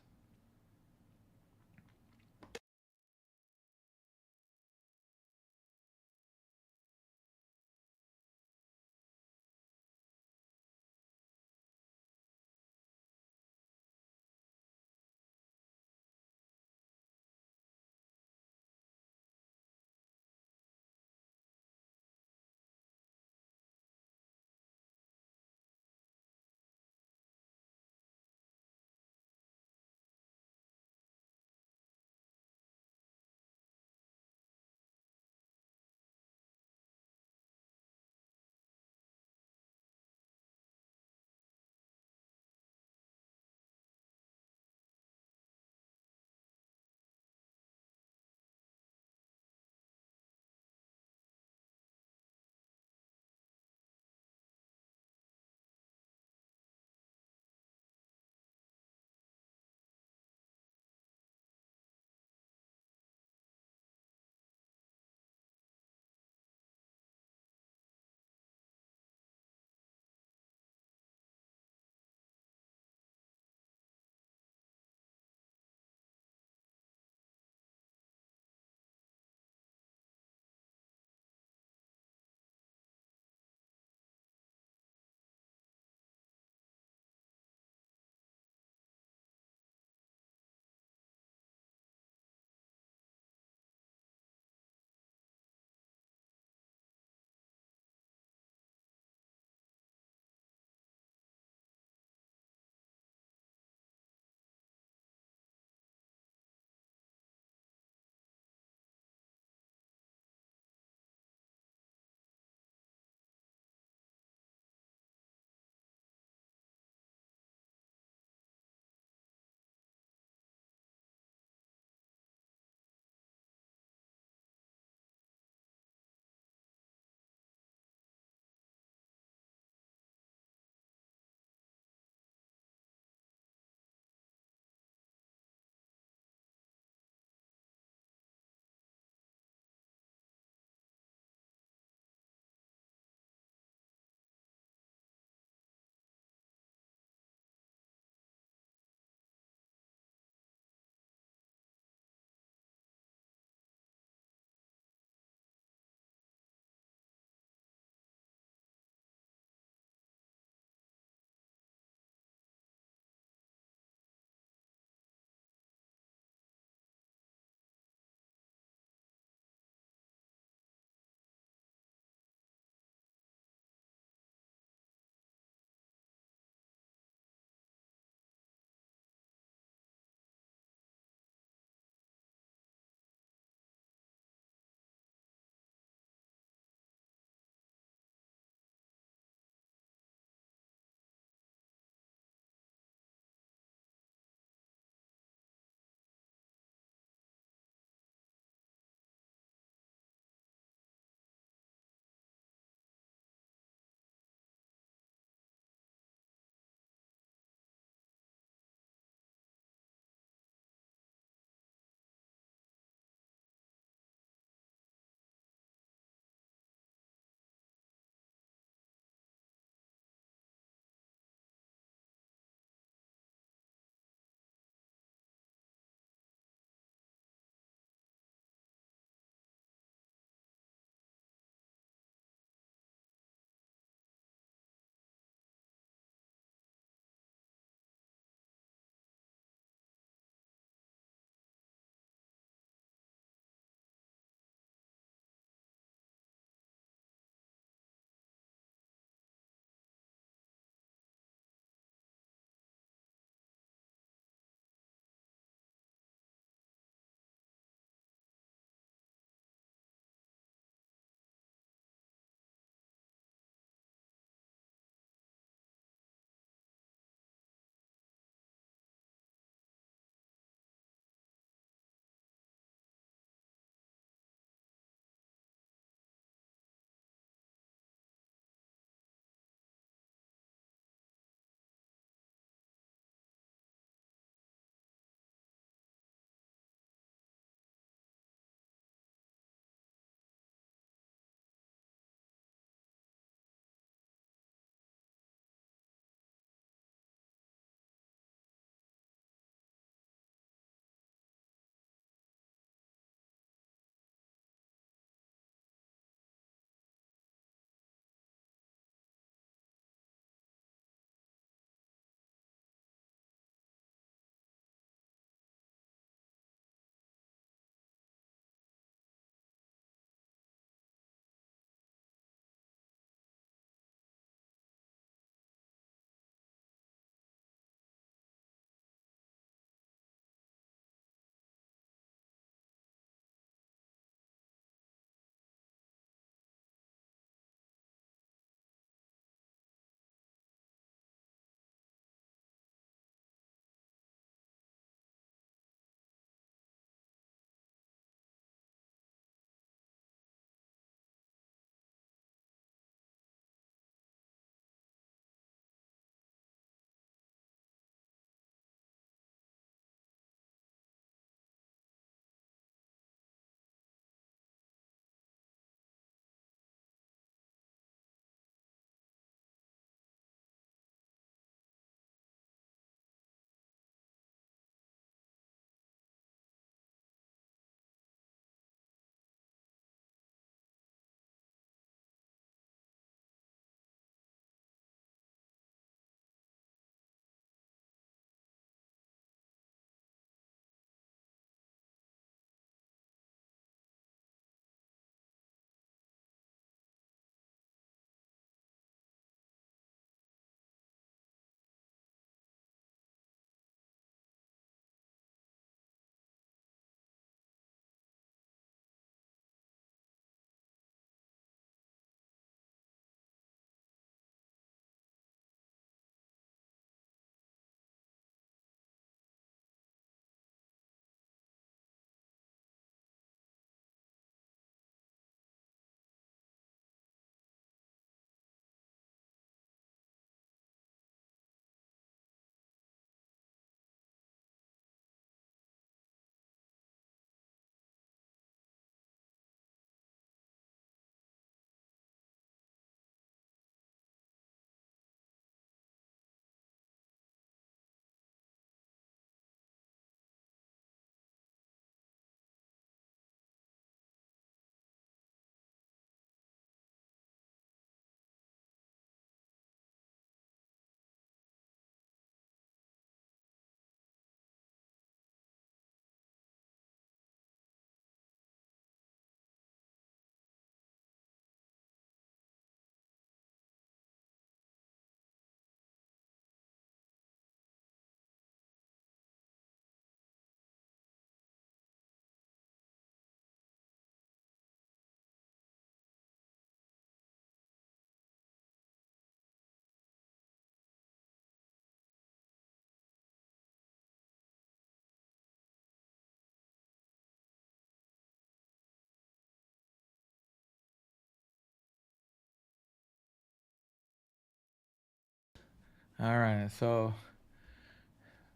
All right, so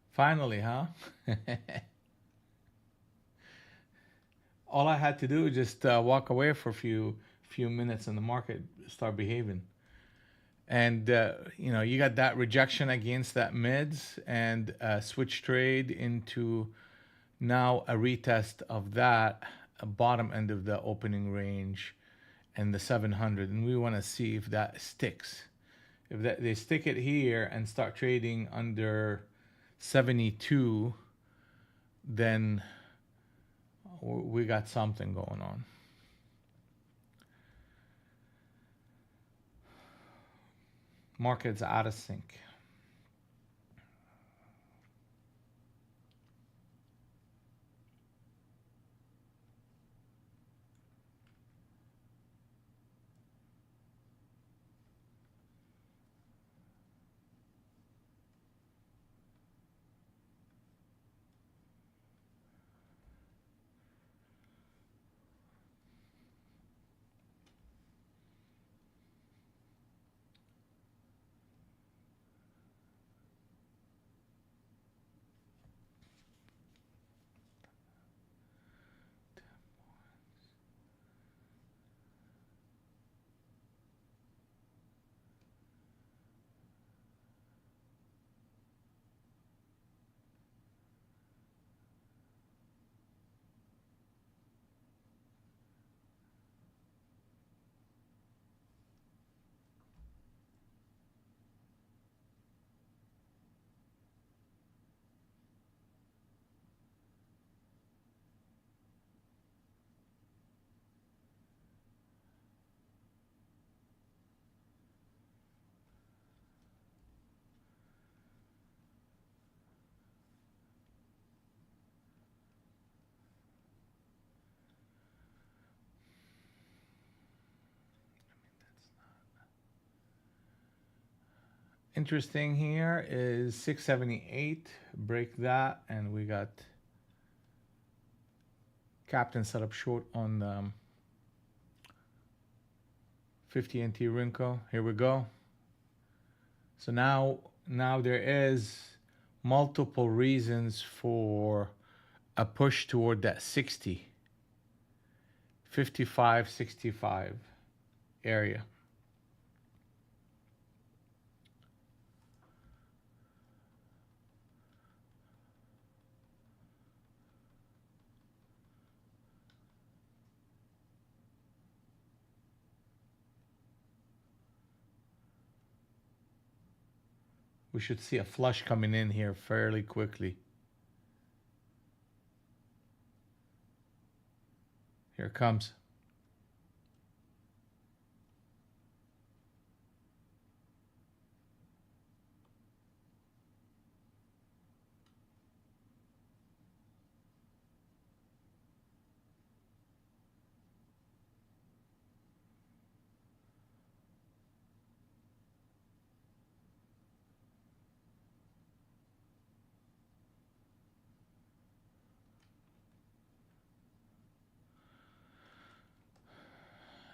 finally, huh? All I had to do was just walk away for a few minutes, and the market start behaving. And you got that rejection against that mids, and switch trade into now a retest of that bottom end of the opening range and the 700, and we want to see if that sticks. If that they stick it here and start trading under 72, then we got something going on. Market's out of sync. Interesting here is 678. Break that, and we got Captain set up short on the 50 NT Rinko. Here we go. So now there is multiple reasons for a push toward that 60, 55, 65 area. We should see a flush coming in here fairly quickly. Here it comes.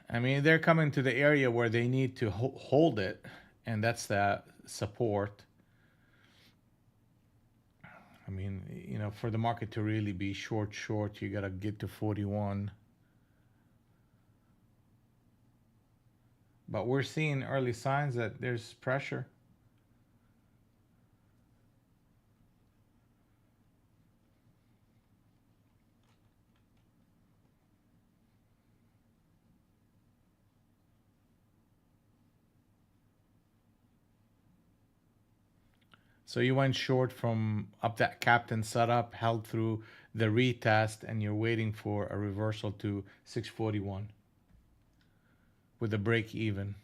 I mean, they're coming to the area where they need to hold it, and that's the support. I mean, for the market to really be short, you gotta get to 41. But we're seeing early signs that there's pressure. So you went short from up that captain setup, held through the retest, and you're waiting for a reversal to 641 with a break even.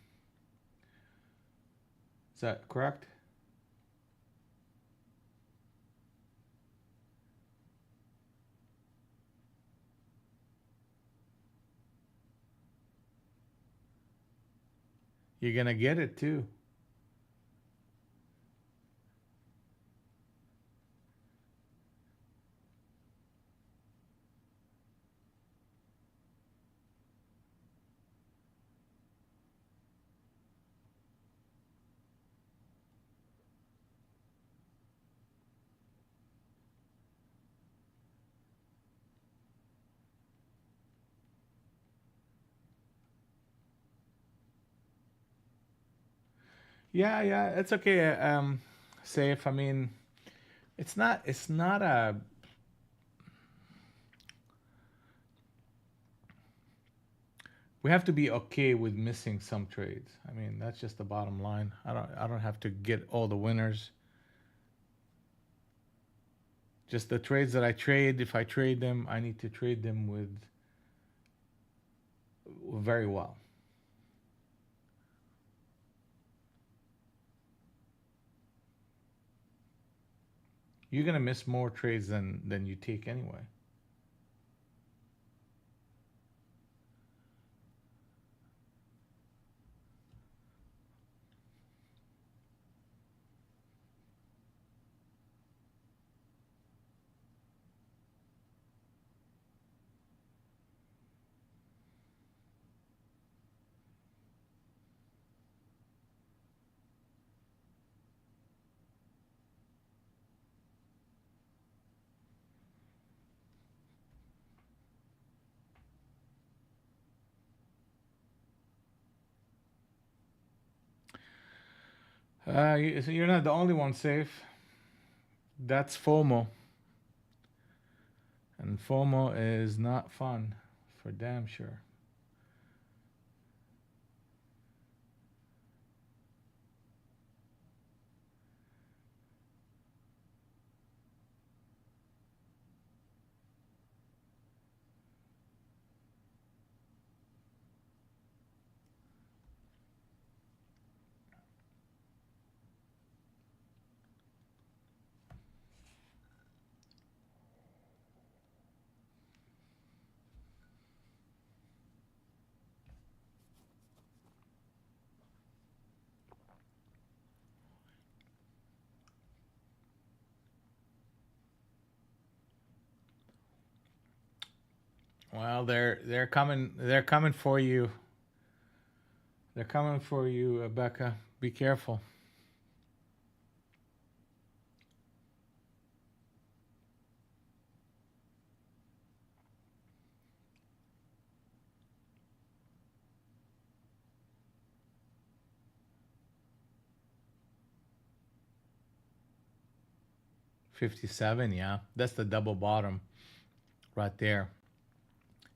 Is that correct? You're gonna get it too. Yeah, it's okay. Safe. I mean, it's not a. We have to be okay with missing some trades. I mean, that's just the bottom line. I don't have to get all the winners. Just the trades that I trade, if I trade them, I need to trade them with very well. You're gonna miss more trades than you take anyway. So you're not the only one safe. That's FOMO, and FOMO is not fun, for damn sure. Well, they're coming for you. They're coming for you, Becca. Be careful. 57, yeah. That's the double bottom right there.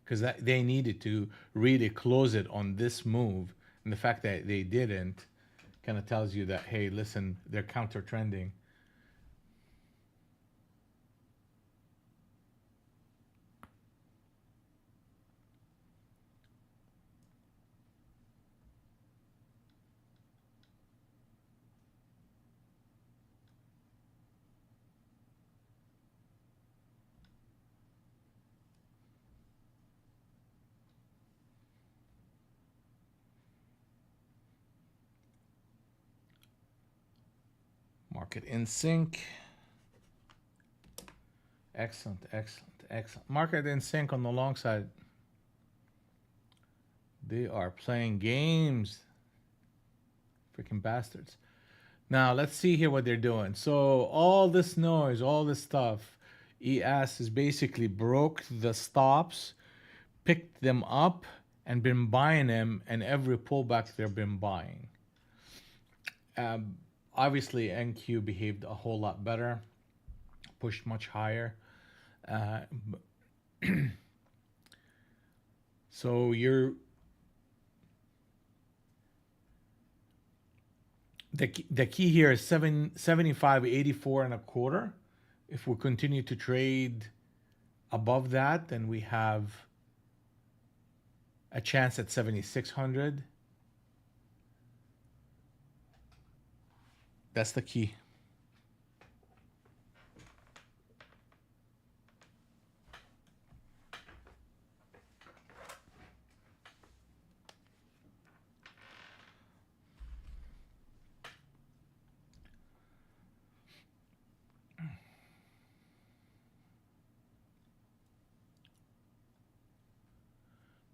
Because they needed to really close it on this move. And the fact that they didn't kind of tells you that, hey, listen, they're counter trending. Market in sync. Excellent, excellent, excellent. Market in sync on the long side. They are playing games. Freaking bastards. Now let's see here what they're doing. So all this noise, all this stuff, ES is basically broke the stops, picked them up, and been buying them, and every pullback they've been buying. Um, Obviously, NQ behaved a whole lot better, pushed much higher. Uh, so the key here is 75.84 and a quarter. If we continue to trade above that, then we have a chance at 7,600. That's the key.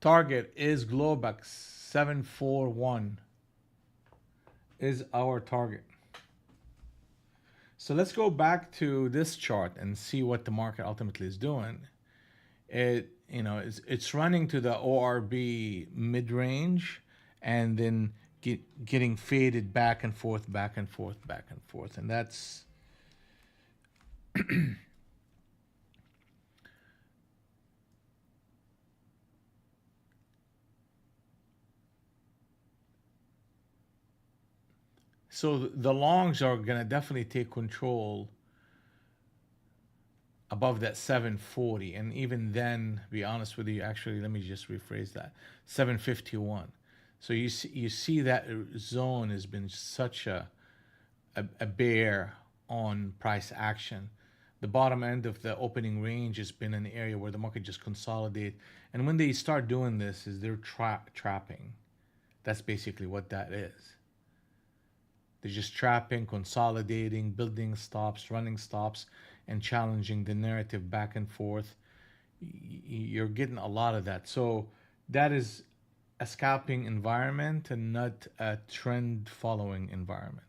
Target is Globex 741 is our target. So let's go back to this chart and see what the market ultimately is doing. It's running to the ORB mid range, and then getting faded back and forth, back and forth, back and forth, and that's so the longs are gonna definitely take control above that 740, and even then, be honest with you, actually, let me just rephrase that, 751. So you see that zone has been such a bear on price action. The bottom end of the opening range has been an area where the market just consolidate, and when they start doing this, is they're trapping. That's basically what that is. They're just trapping, consolidating, building stops, running stops, and challenging the narrative back and forth. You're getting a lot of that. So that is a scalping environment and not a trend following environment.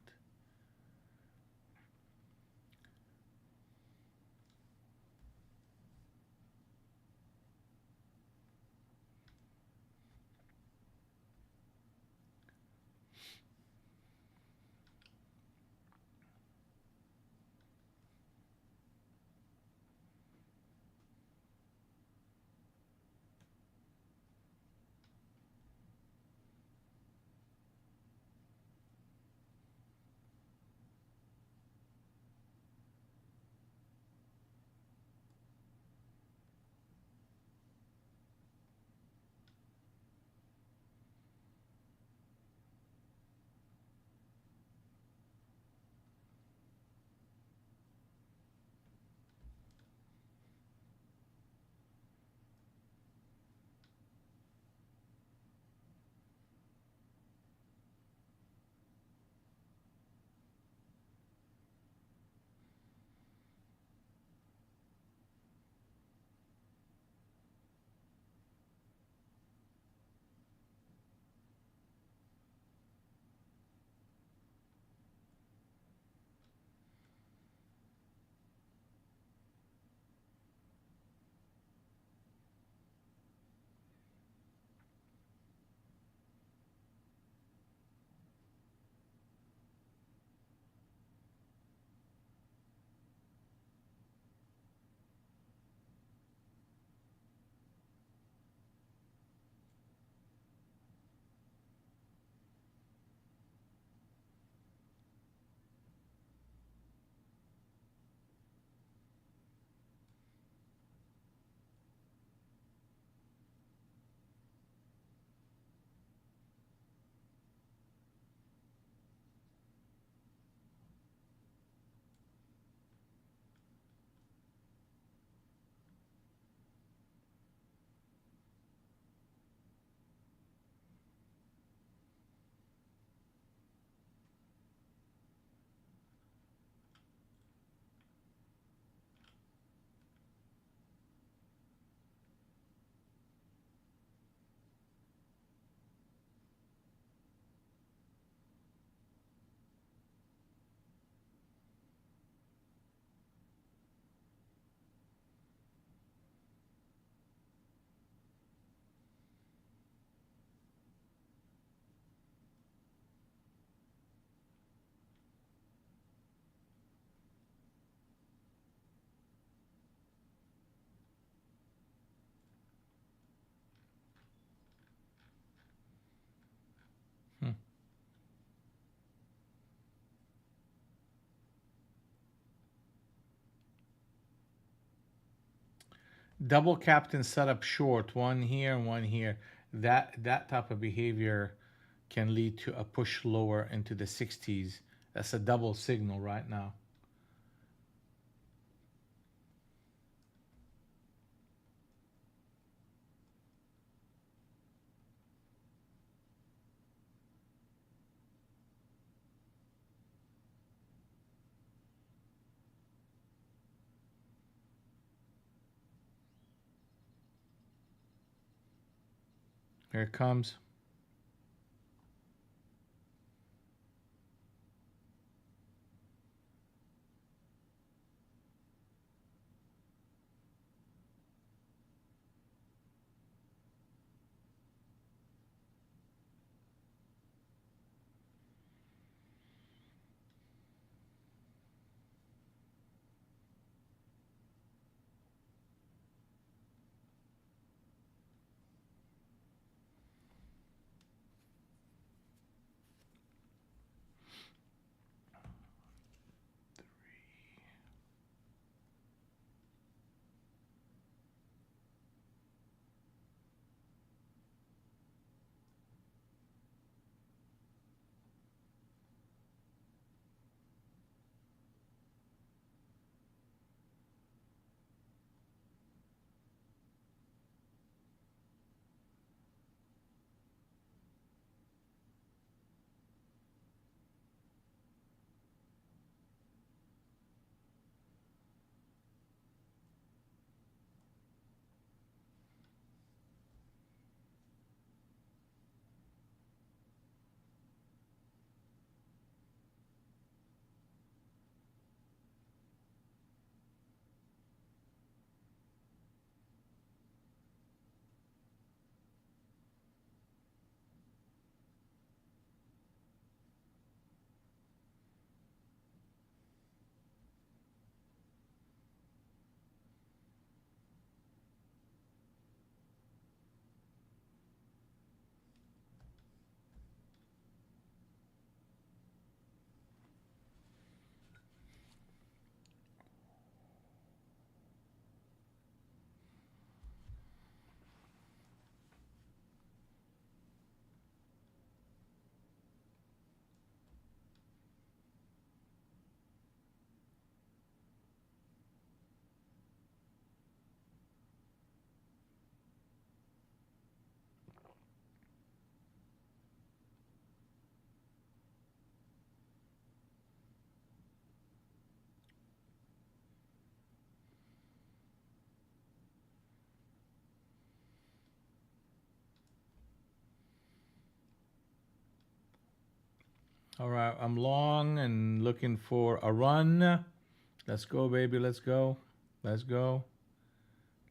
Hmm. Double captain setup short, one here and one here. That type of behavior can lead to a push lower into the 60s. That's a double signal right now. Here it comes. All right, I'm long and looking for a run. Let's go, baby. Let's go. Let's go.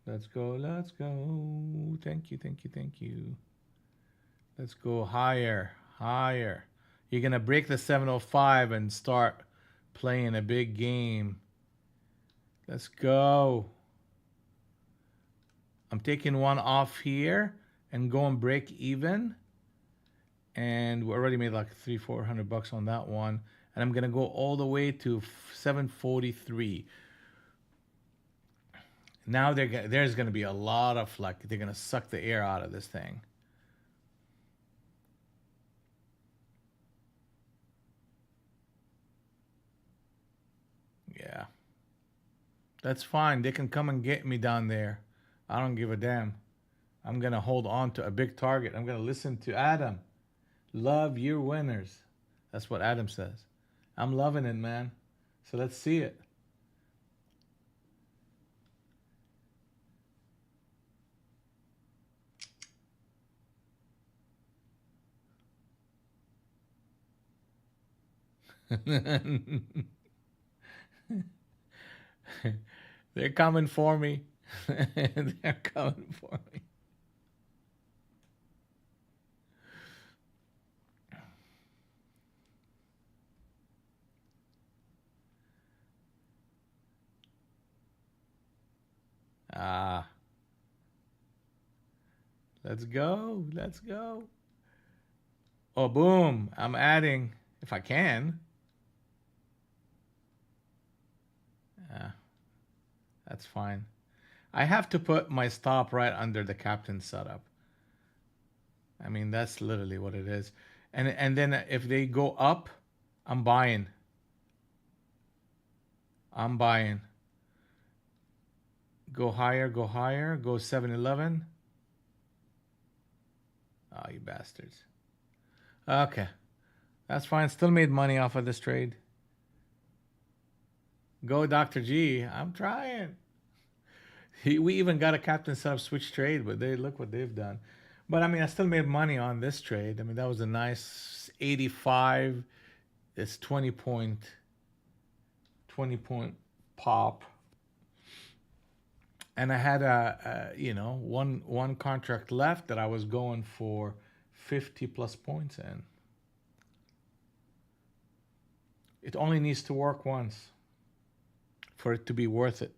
Let's go. Let's go. Thank you. Thank you. Thank you. Let's go higher. Higher. You're going to break the 705 and start playing a big game. Let's go. I'm taking one off here and going break even. And we already made like 300-400 bucks on that one. And I'm gonna go all the way to 743. Now there's gonna be a lot of like they're gonna suck the air out of this thing. Yeah, that's fine. They can come and get me down there. I don't give a damn. I'm gonna hold on to a big target. I'm gonna listen to Adam. Love your winners. That's what Adam says. I'm loving it, man. So let's see it. They're coming for me. They're coming for me. Ah, let's go. Let's go. Oh, boom. I'm adding if I can. Ah, that's fine. I have to put my stop right under the captain setup. I mean, that's literally what it is. And then if they go up, I'm buying. I'm buying. Go higher, go higher, go 7-Eleven. Oh, you bastards. Okay. That's fine. Still made money off of this trade. Go Dr. G. I'm trying. We even got a captain sub switch trade, but they look what they've done. But I mean, I still made money on this trade. I mean, that was a nice 85. It's 20 point pop. And I had one contract left that I was going for 50 plus points in. It only needs to work once for it to be worth it.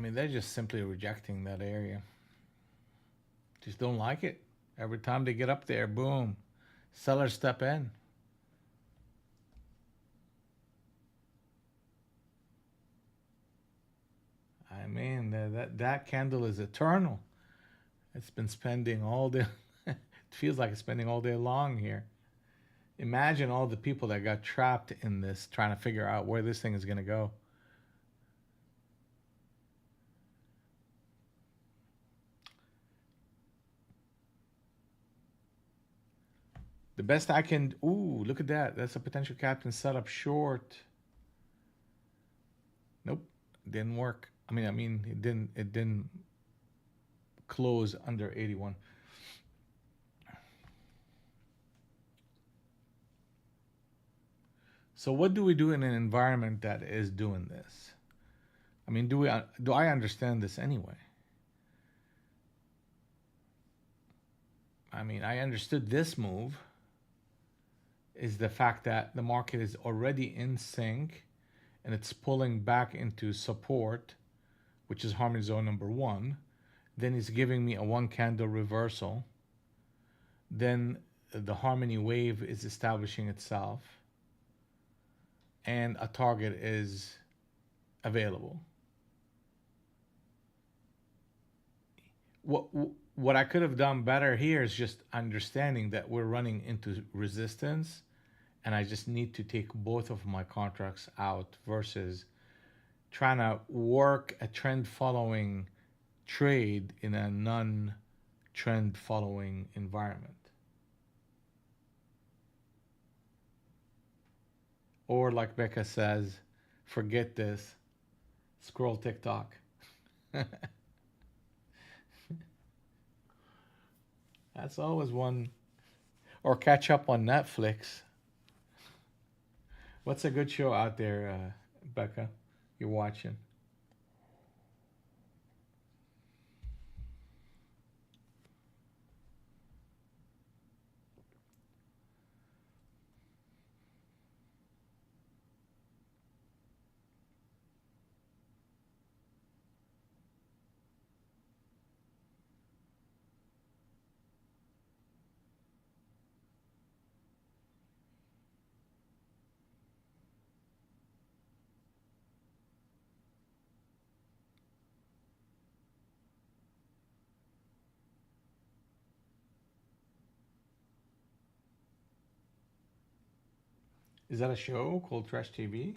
mean, they're just simply rejecting that area. Just don't like it. Every time they get up there, boom, sellers step in. I mean, that candle is eternal. It's been spending all day. It feels like it's spending all day long here. Imagine all the people that got trapped in this, trying to figure out where this thing is going to go. The best I can. Ooh, look at that. That's a potential captain setup short. Nope, didn't work. I mean, it didn't close under 81. So what do we do in an environment that is doing this? I mean, do I understand this anyway? I mean, I understood this move is the fact that the market is already in sync and it's pulling back into support, which is harmony zone number one. Then it's giving me a one candle reversal. Then the harmony wave is establishing itself and a target is available. What what I could have done better here is just understanding that we're running into resistance and I just need to take both of my contracts out versus trying to work a trend following trade in a non trend following environment. Or, like Becca says, forget this, scroll TikTok. That's always one. Or catch up on Netflix. What's a good show out there, Becca? You're watching? Is that a show called Trash TV?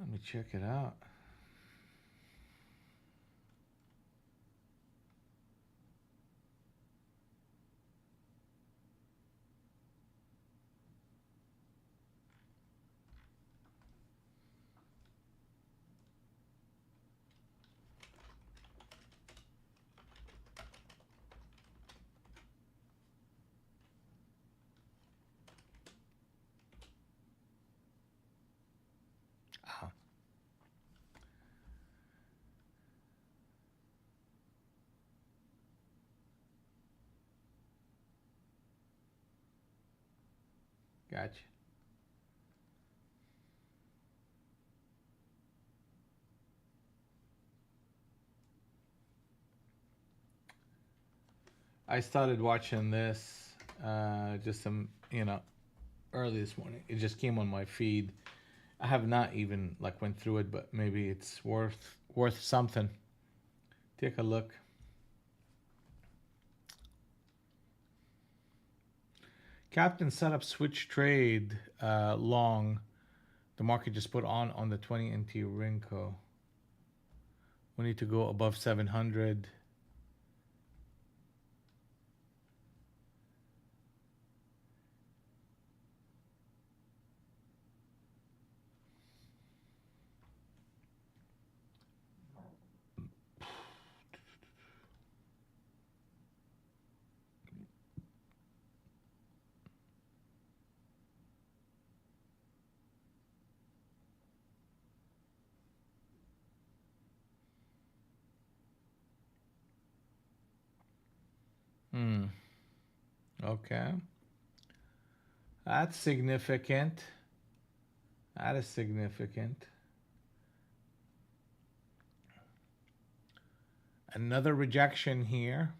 Let me check it out. Ah, gotcha. I started watching this just early this morning. It just came on my feed. I have not even like went through it, but maybe it's worth something. Take a look. Captain set up switch trade long. The market just put on the 20 NT Rinco. We need to go above 700. Okay. That's significant. That is significant. Another rejection here.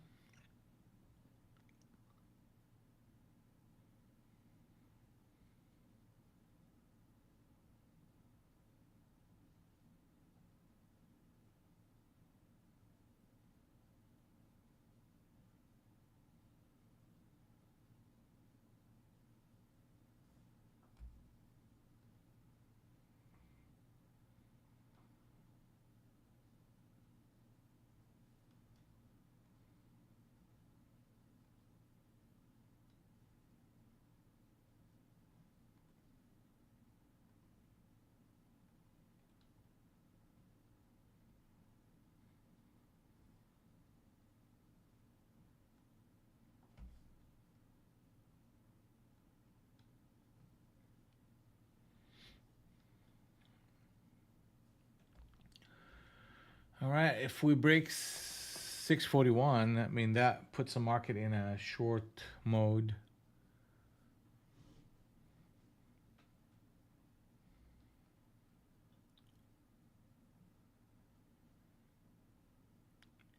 All right. If we break 641, I mean, that puts the market in a short mode.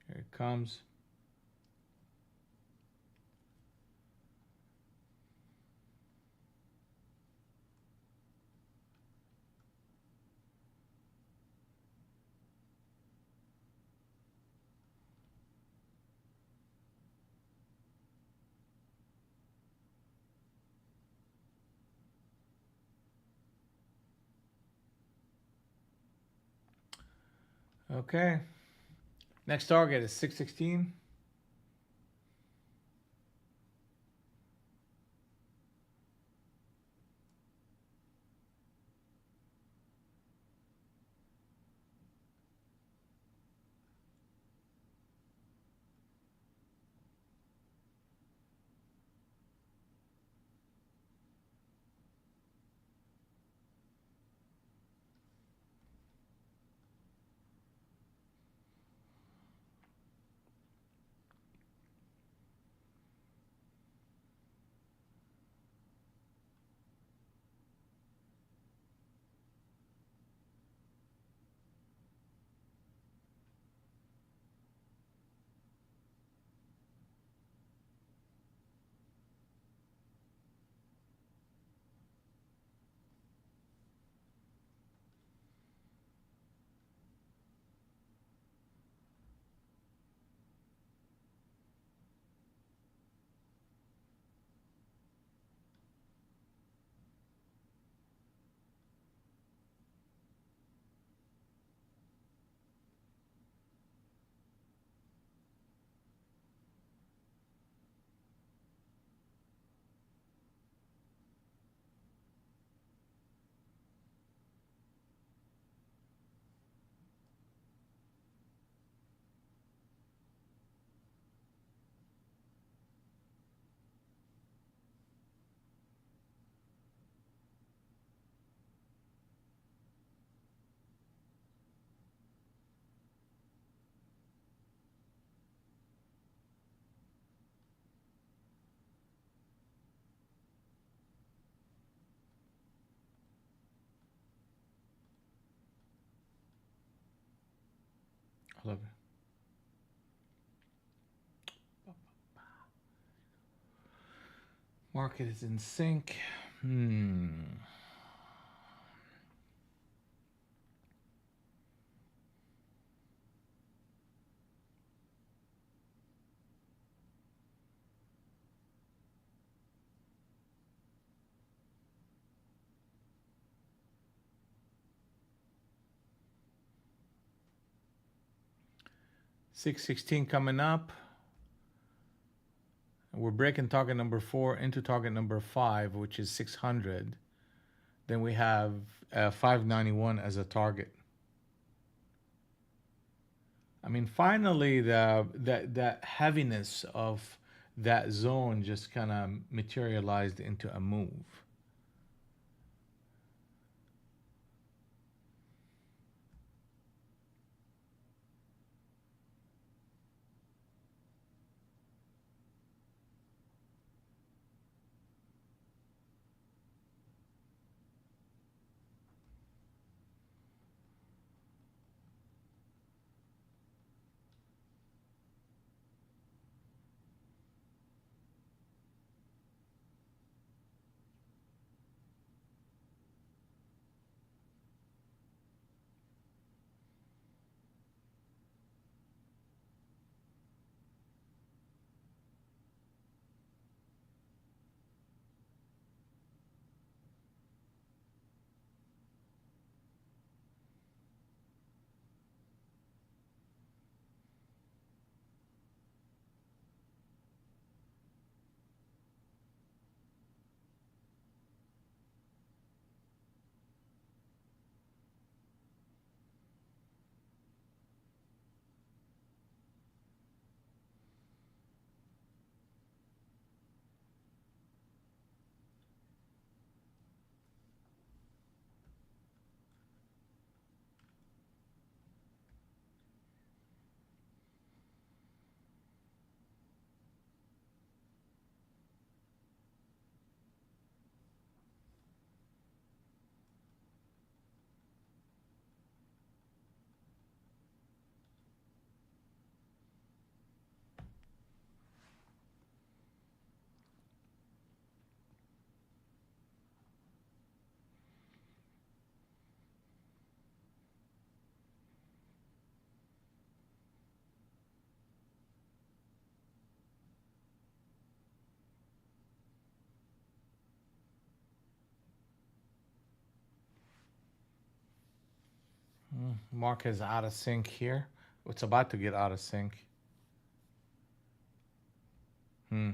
Here it comes. Okay. Next target is 616. I love it. Market is in sync. 616 coming up. We're breaking target number 4 into target number 5, which is 600. Then we have 591 as a target. I mean, finally, that heaviness of that zone just kind of materialized into a move. Market is out of sync here. It's about to get out of sync. Hmm.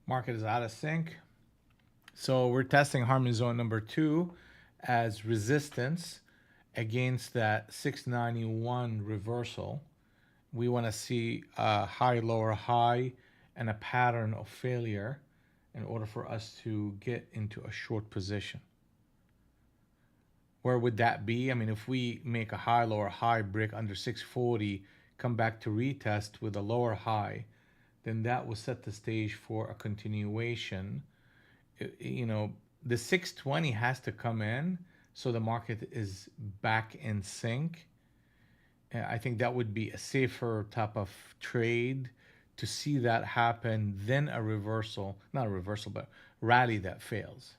Market is out of sync. So we're testing harmony zone number 2 as resistance against that 691 reversal. We want to see a high, lower high and a pattern of failure in order for us to get into a short position. Where would that be? I mean, if we make a high, lower high break under 640, come back to retest with a lower high, then that will set the stage for a continuation. You know, the 620 has to come in so the market is back in sync. I think that would be a safer type of trade to see that happen, then a reversal, not a reversal, but rally that fails.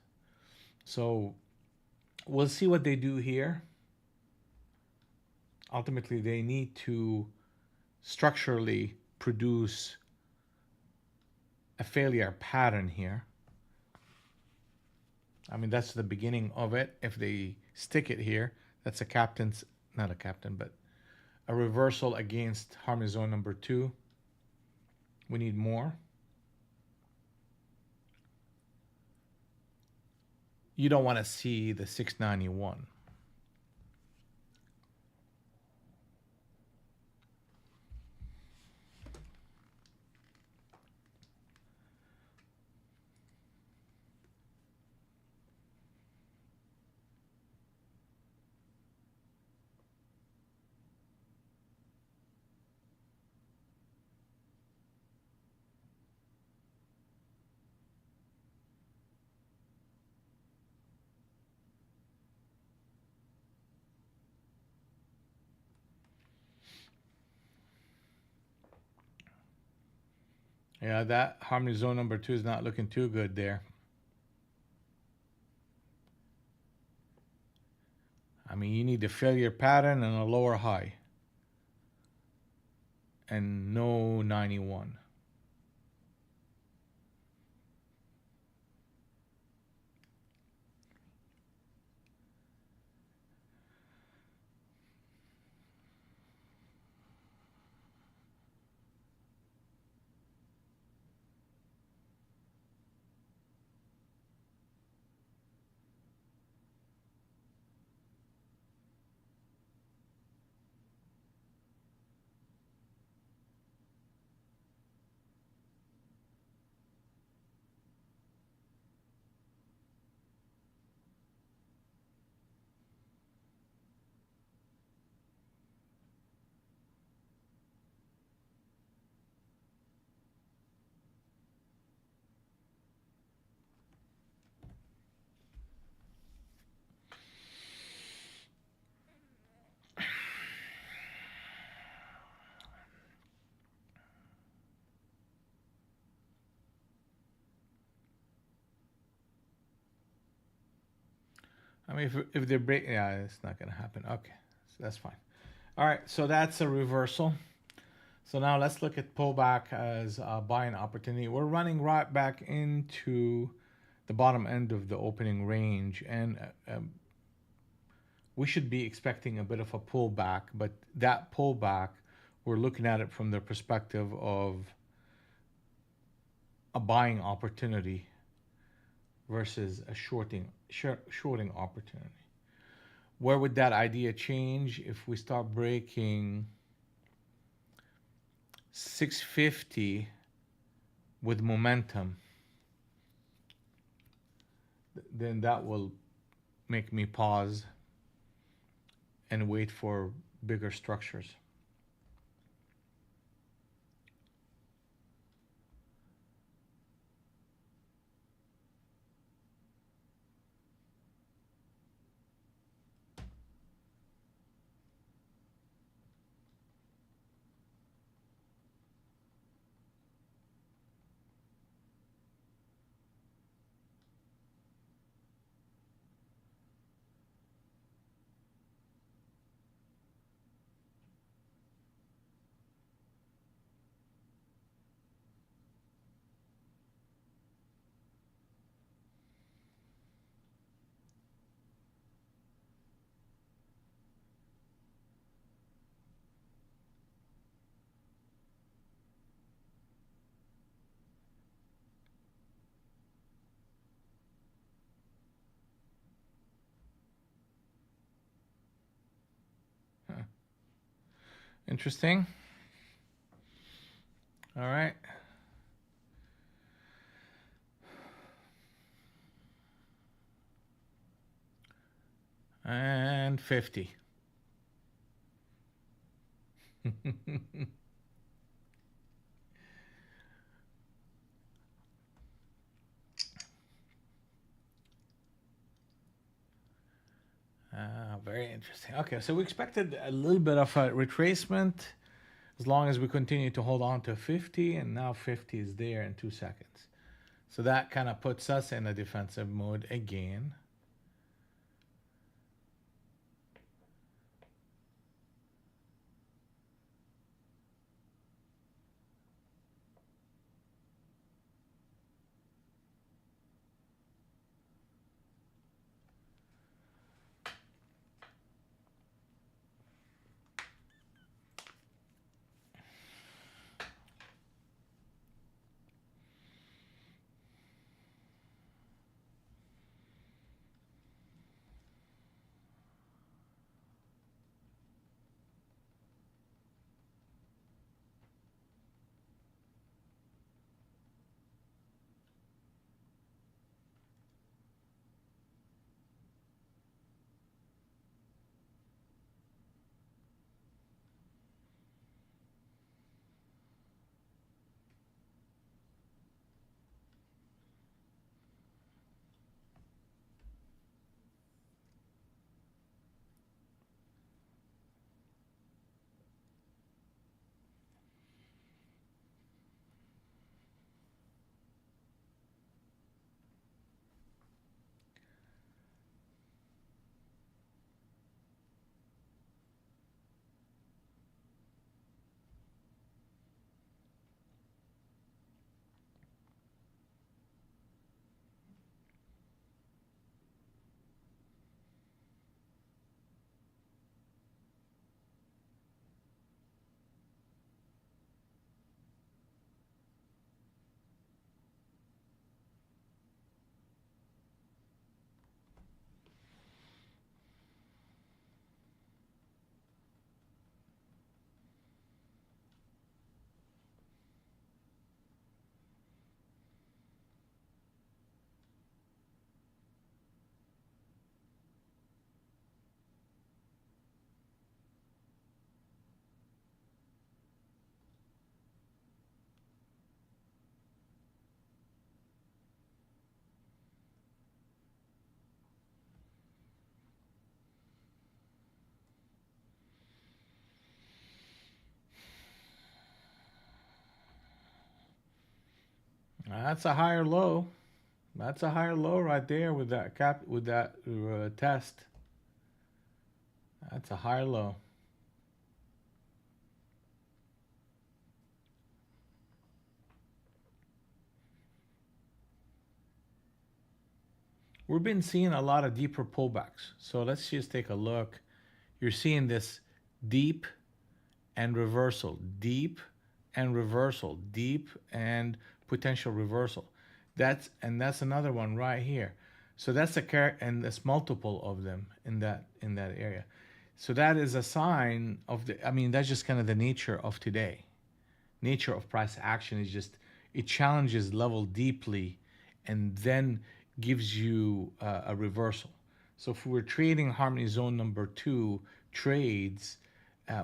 So we'll see what they do here. Ultimately, they need to structurally produce a failure pattern here. I mean, that's the beginning of it. If they stick it here, that's a captain's, not a captain, but a reversal against harmony zone number 2. We need more. You don't want to see the 691. Yeah, that harmony zone number 2 is not looking too good there. I mean, you need a failure pattern and a lower high. And no 91. I mean, if they break, yeah, it's not going to happen. Okay, so that's fine. All right, so that's a reversal. So now let's look at pullback as a buying opportunity. We're running right back into the bottom end of the opening range, and we should be expecting a bit of a pullback, but that pullback, we're looking at it from the perspective of a buying opportunity versus a shorting opportunity. Where would that idea change if we start breaking 650 with momentum? Then that will make me pause and wait for bigger structures. Interesting. All right. And 50. Very interesting. Okay, so we expected a little bit of a retracement as long as we continue to hold on to 50, and now 50 is there in 2 seconds. So that kind of puts us in a defensive mode again. That's a higher low. That's a higher low right there with that test. That's a higher low. We've been seeing a lot of deeper pullbacks. So let's just take a look. You're seeing this deep and reversal, deep and reversal, deep and potential reversal. That's another one right here. So that's and there's multiple of them in that area. So that is a sign of the. I mean, that's just kind of the nature of today. Nature of price action is just it challenges level deeply, and then gives you a reversal. So if we're trading harmony zone number two trades,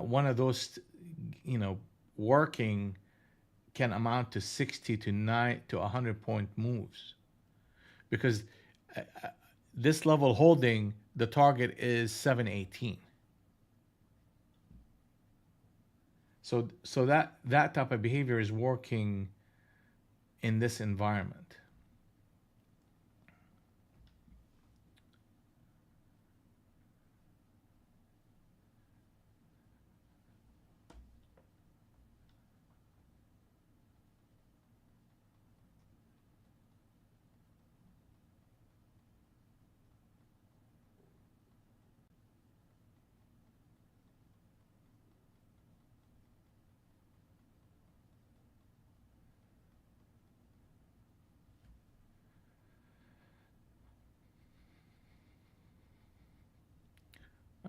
one of those, you know, working can amount to 60 to 9 to 100 point moves, because uh, uh, this level holding the target is 718. So that type of behavior is working in this environment.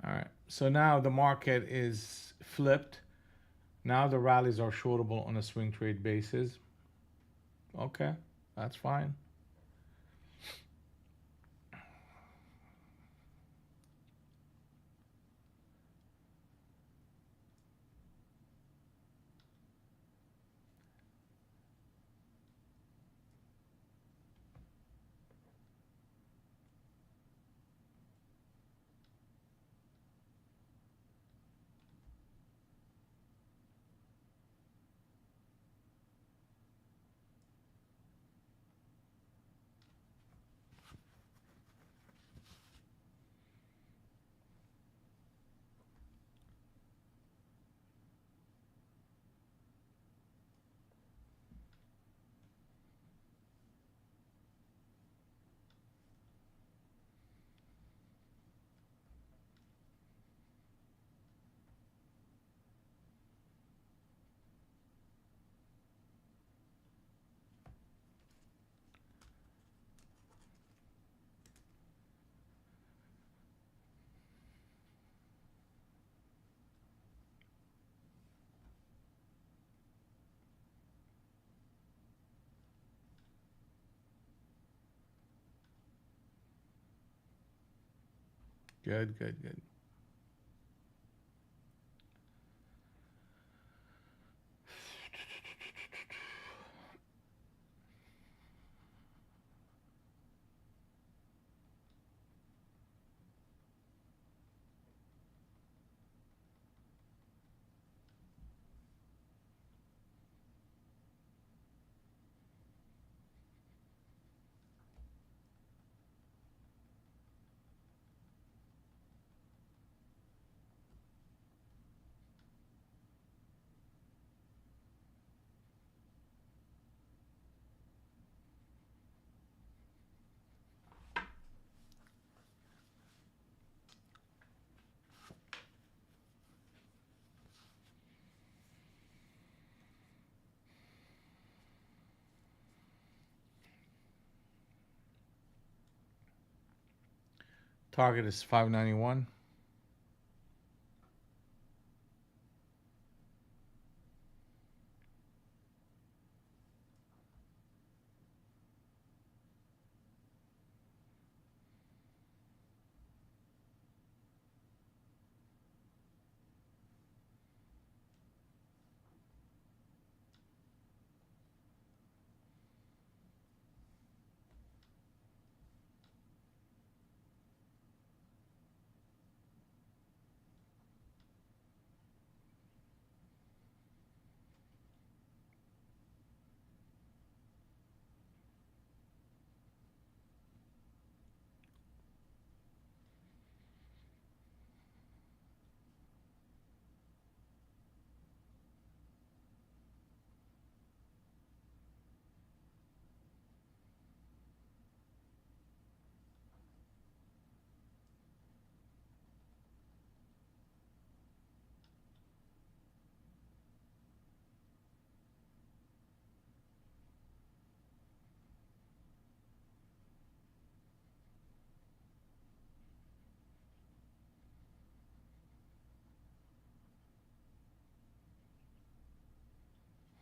All right. So now the market is flipped. Now the rallies are shortable on a swing trade basis. Okay, that's fine. Good, good, good. Target is 591.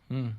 Hmm.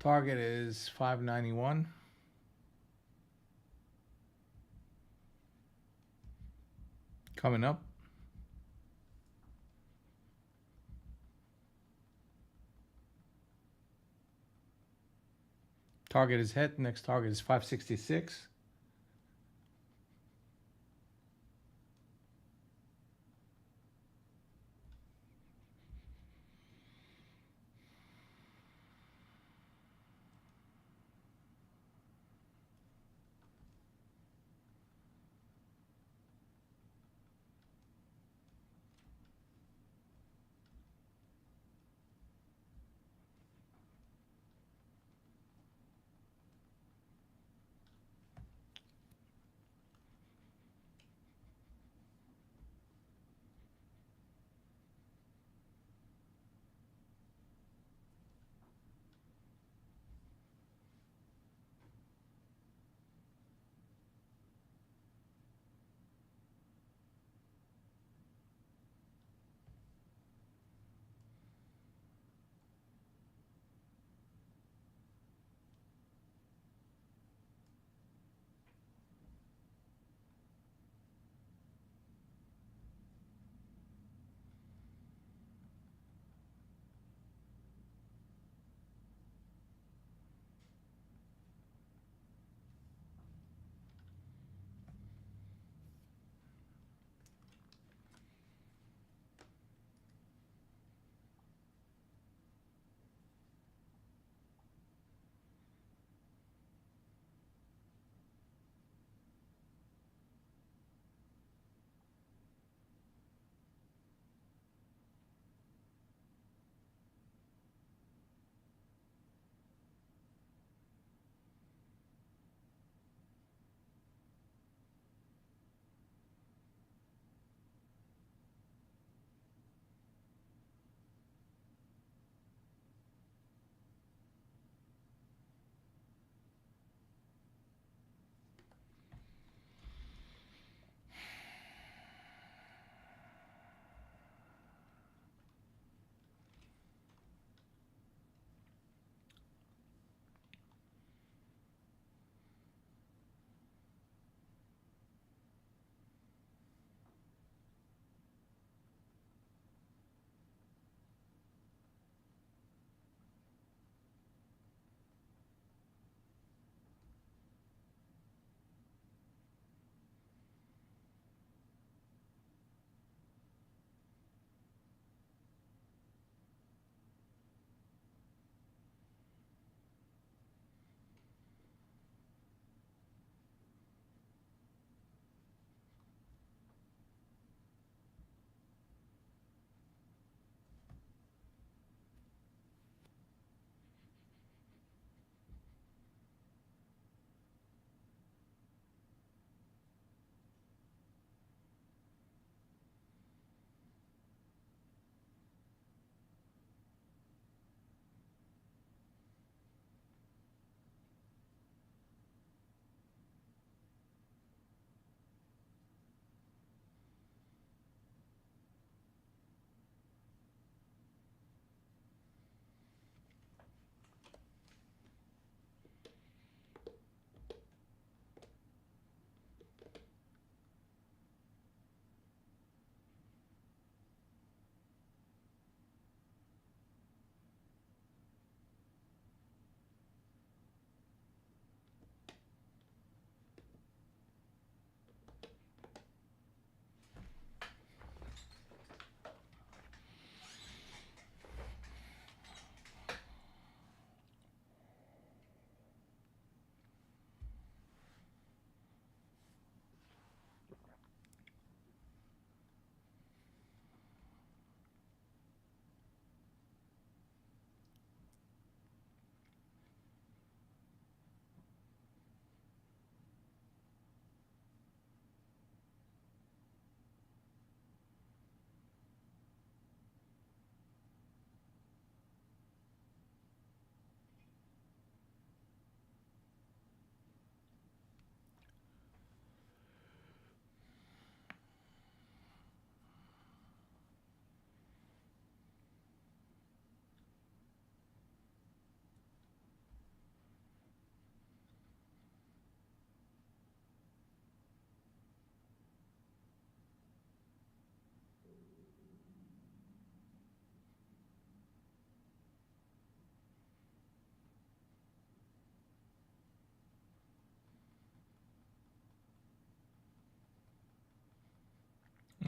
Target is 591. Coming up. Target is hit. Next target is 566.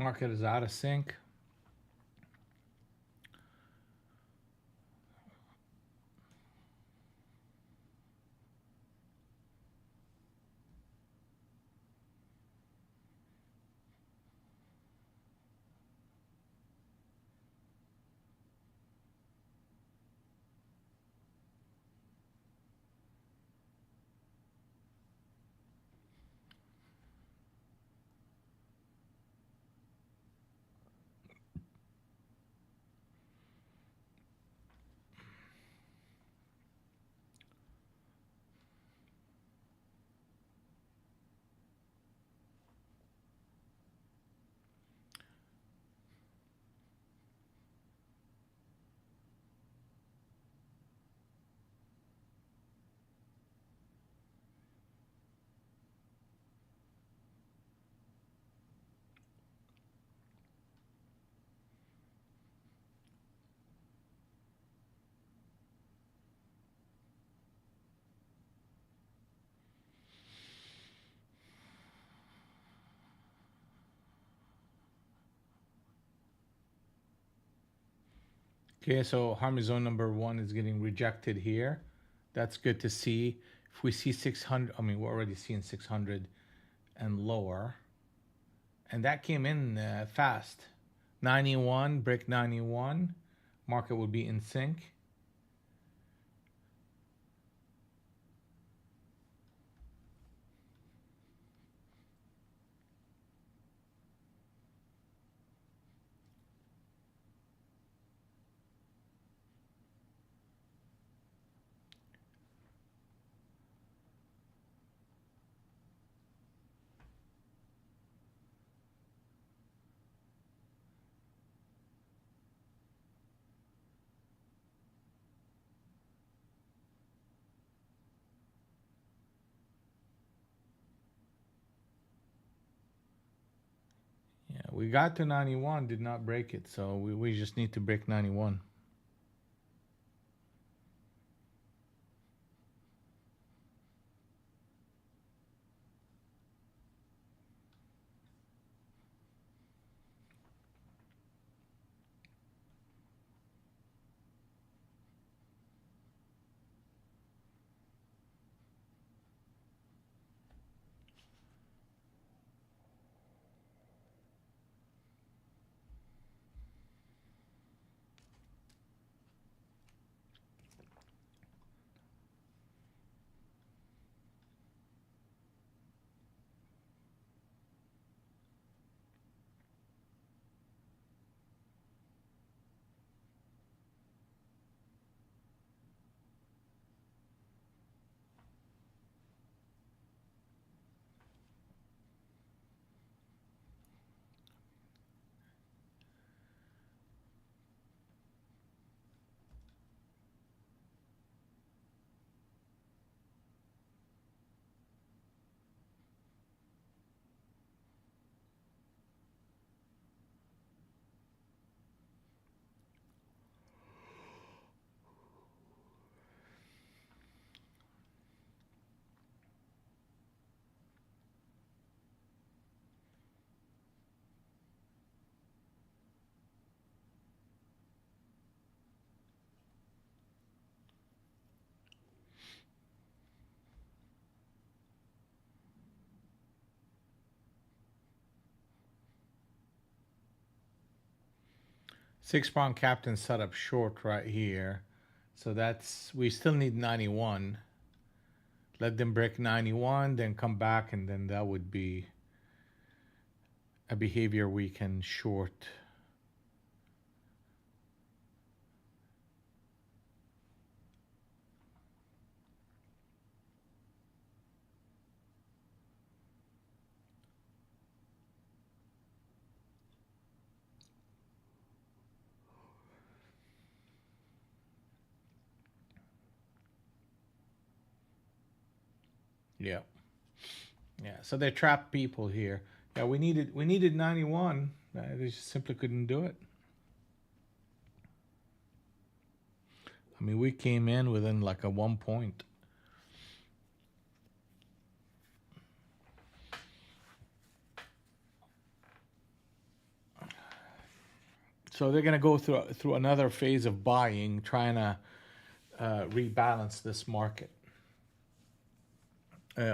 Market is out of sync. Okay, so harmony zone number one is getting rejected here. That's good to see. If we see 600, I mean, we're already seeing 600 and lower. And that came in fast. 91, break 91. Market will be in sync. Yeah, we got to 91, did not break it. So we just need to break 91. Six prong captain set up short right here. So that's, we still need 91. Let them break 91, then come back, and then that would be a behavior we can short. Yeah. Yeah. So they trapped people here. Yeah, we needed 91. They just simply couldn't do it. I mean, we came in within like a 1 point. So they're going to go through another phase of buying, trying to rebalance this market.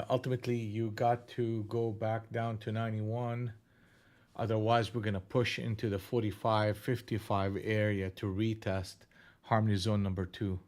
Ultimately, you got to go back down to 91. Otherwise, we're going to push into the 45, 55 area to retest harmony zone number 2.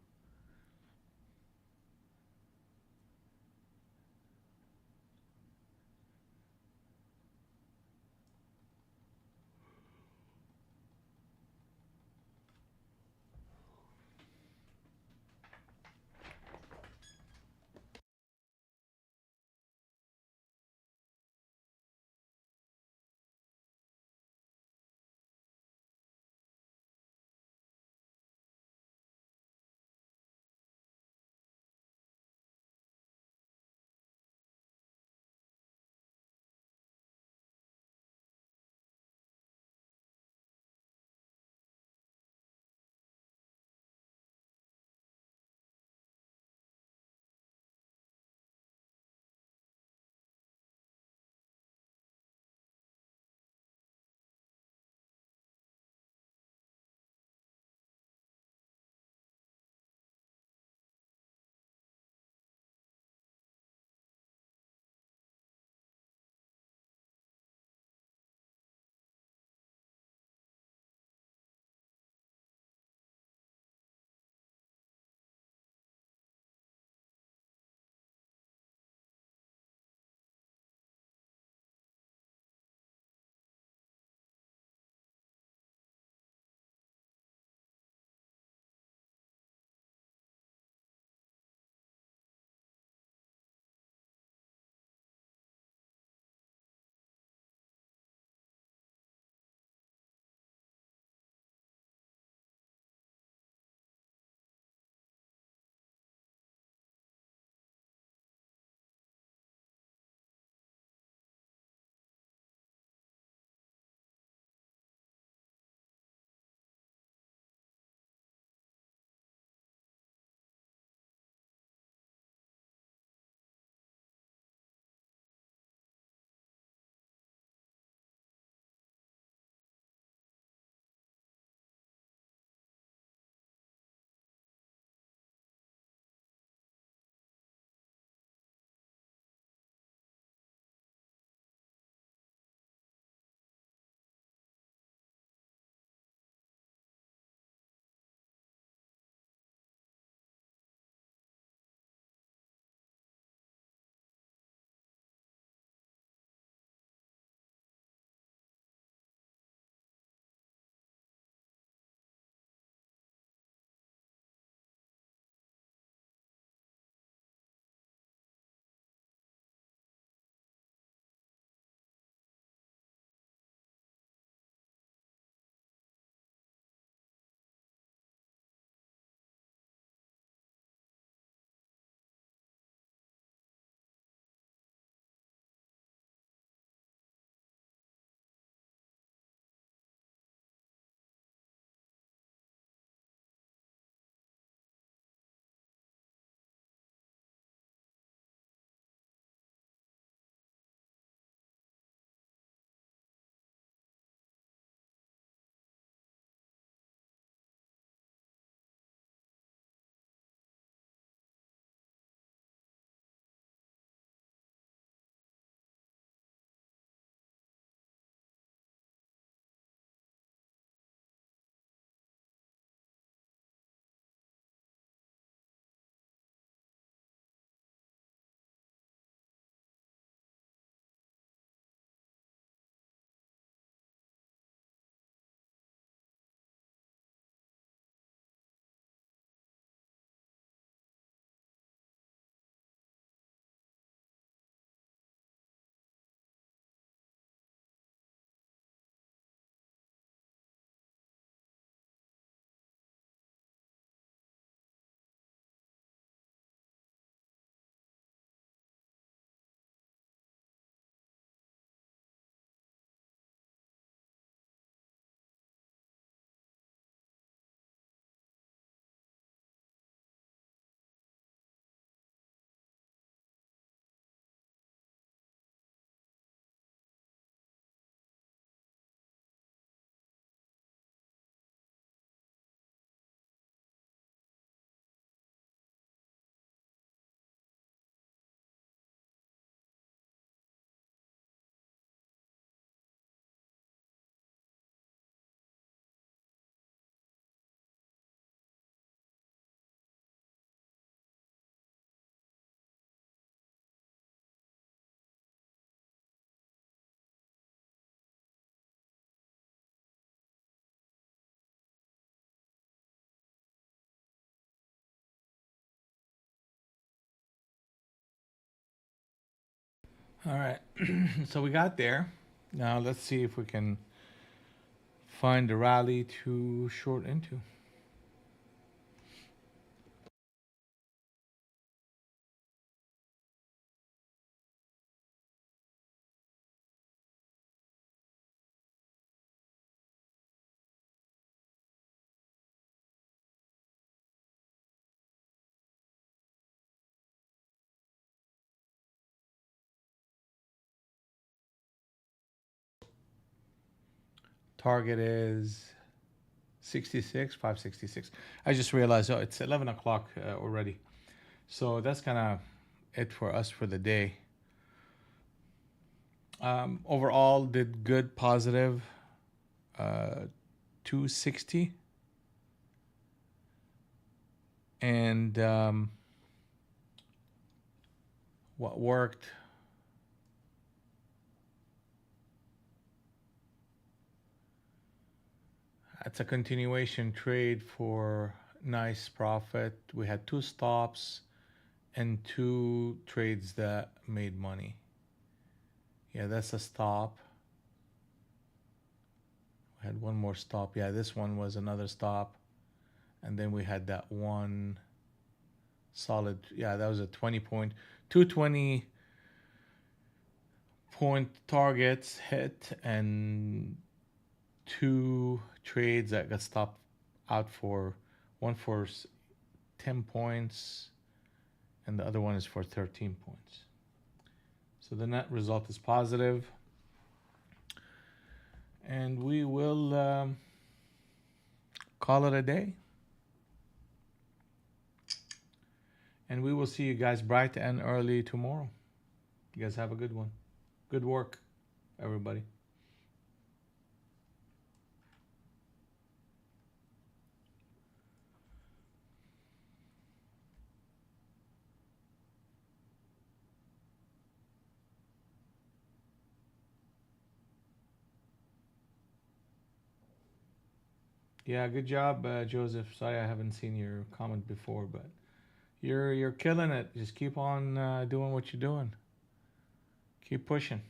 All right. So we got there. Now let's see if we can find a rally to short into. Target is 66, 566. I just realized, oh, it's 11 o'clock already. So that's kind of it for us for the day. Overall, did good, positive, 260. And what worked, it's a continuation trade for nice profit. We had two stops and two trades that made money. Yeah, that's a stop. We had one more stop. Yeah, this one was another stop. And then we had that one solid. Yeah, that was a 20 point, 220 point targets hit, and two trades that got stopped out for one for 10 points and the other one is for 13 points. So the net result is positive, and we will call it a day. And we will see you guys bright and early tomorrow. You guys have a good one. Good work, everybody. Yeah, good job, Joseph. Sorry I haven't seen your comment before, but you're killing it. Just keep on doing what you're doing. Keep pushing.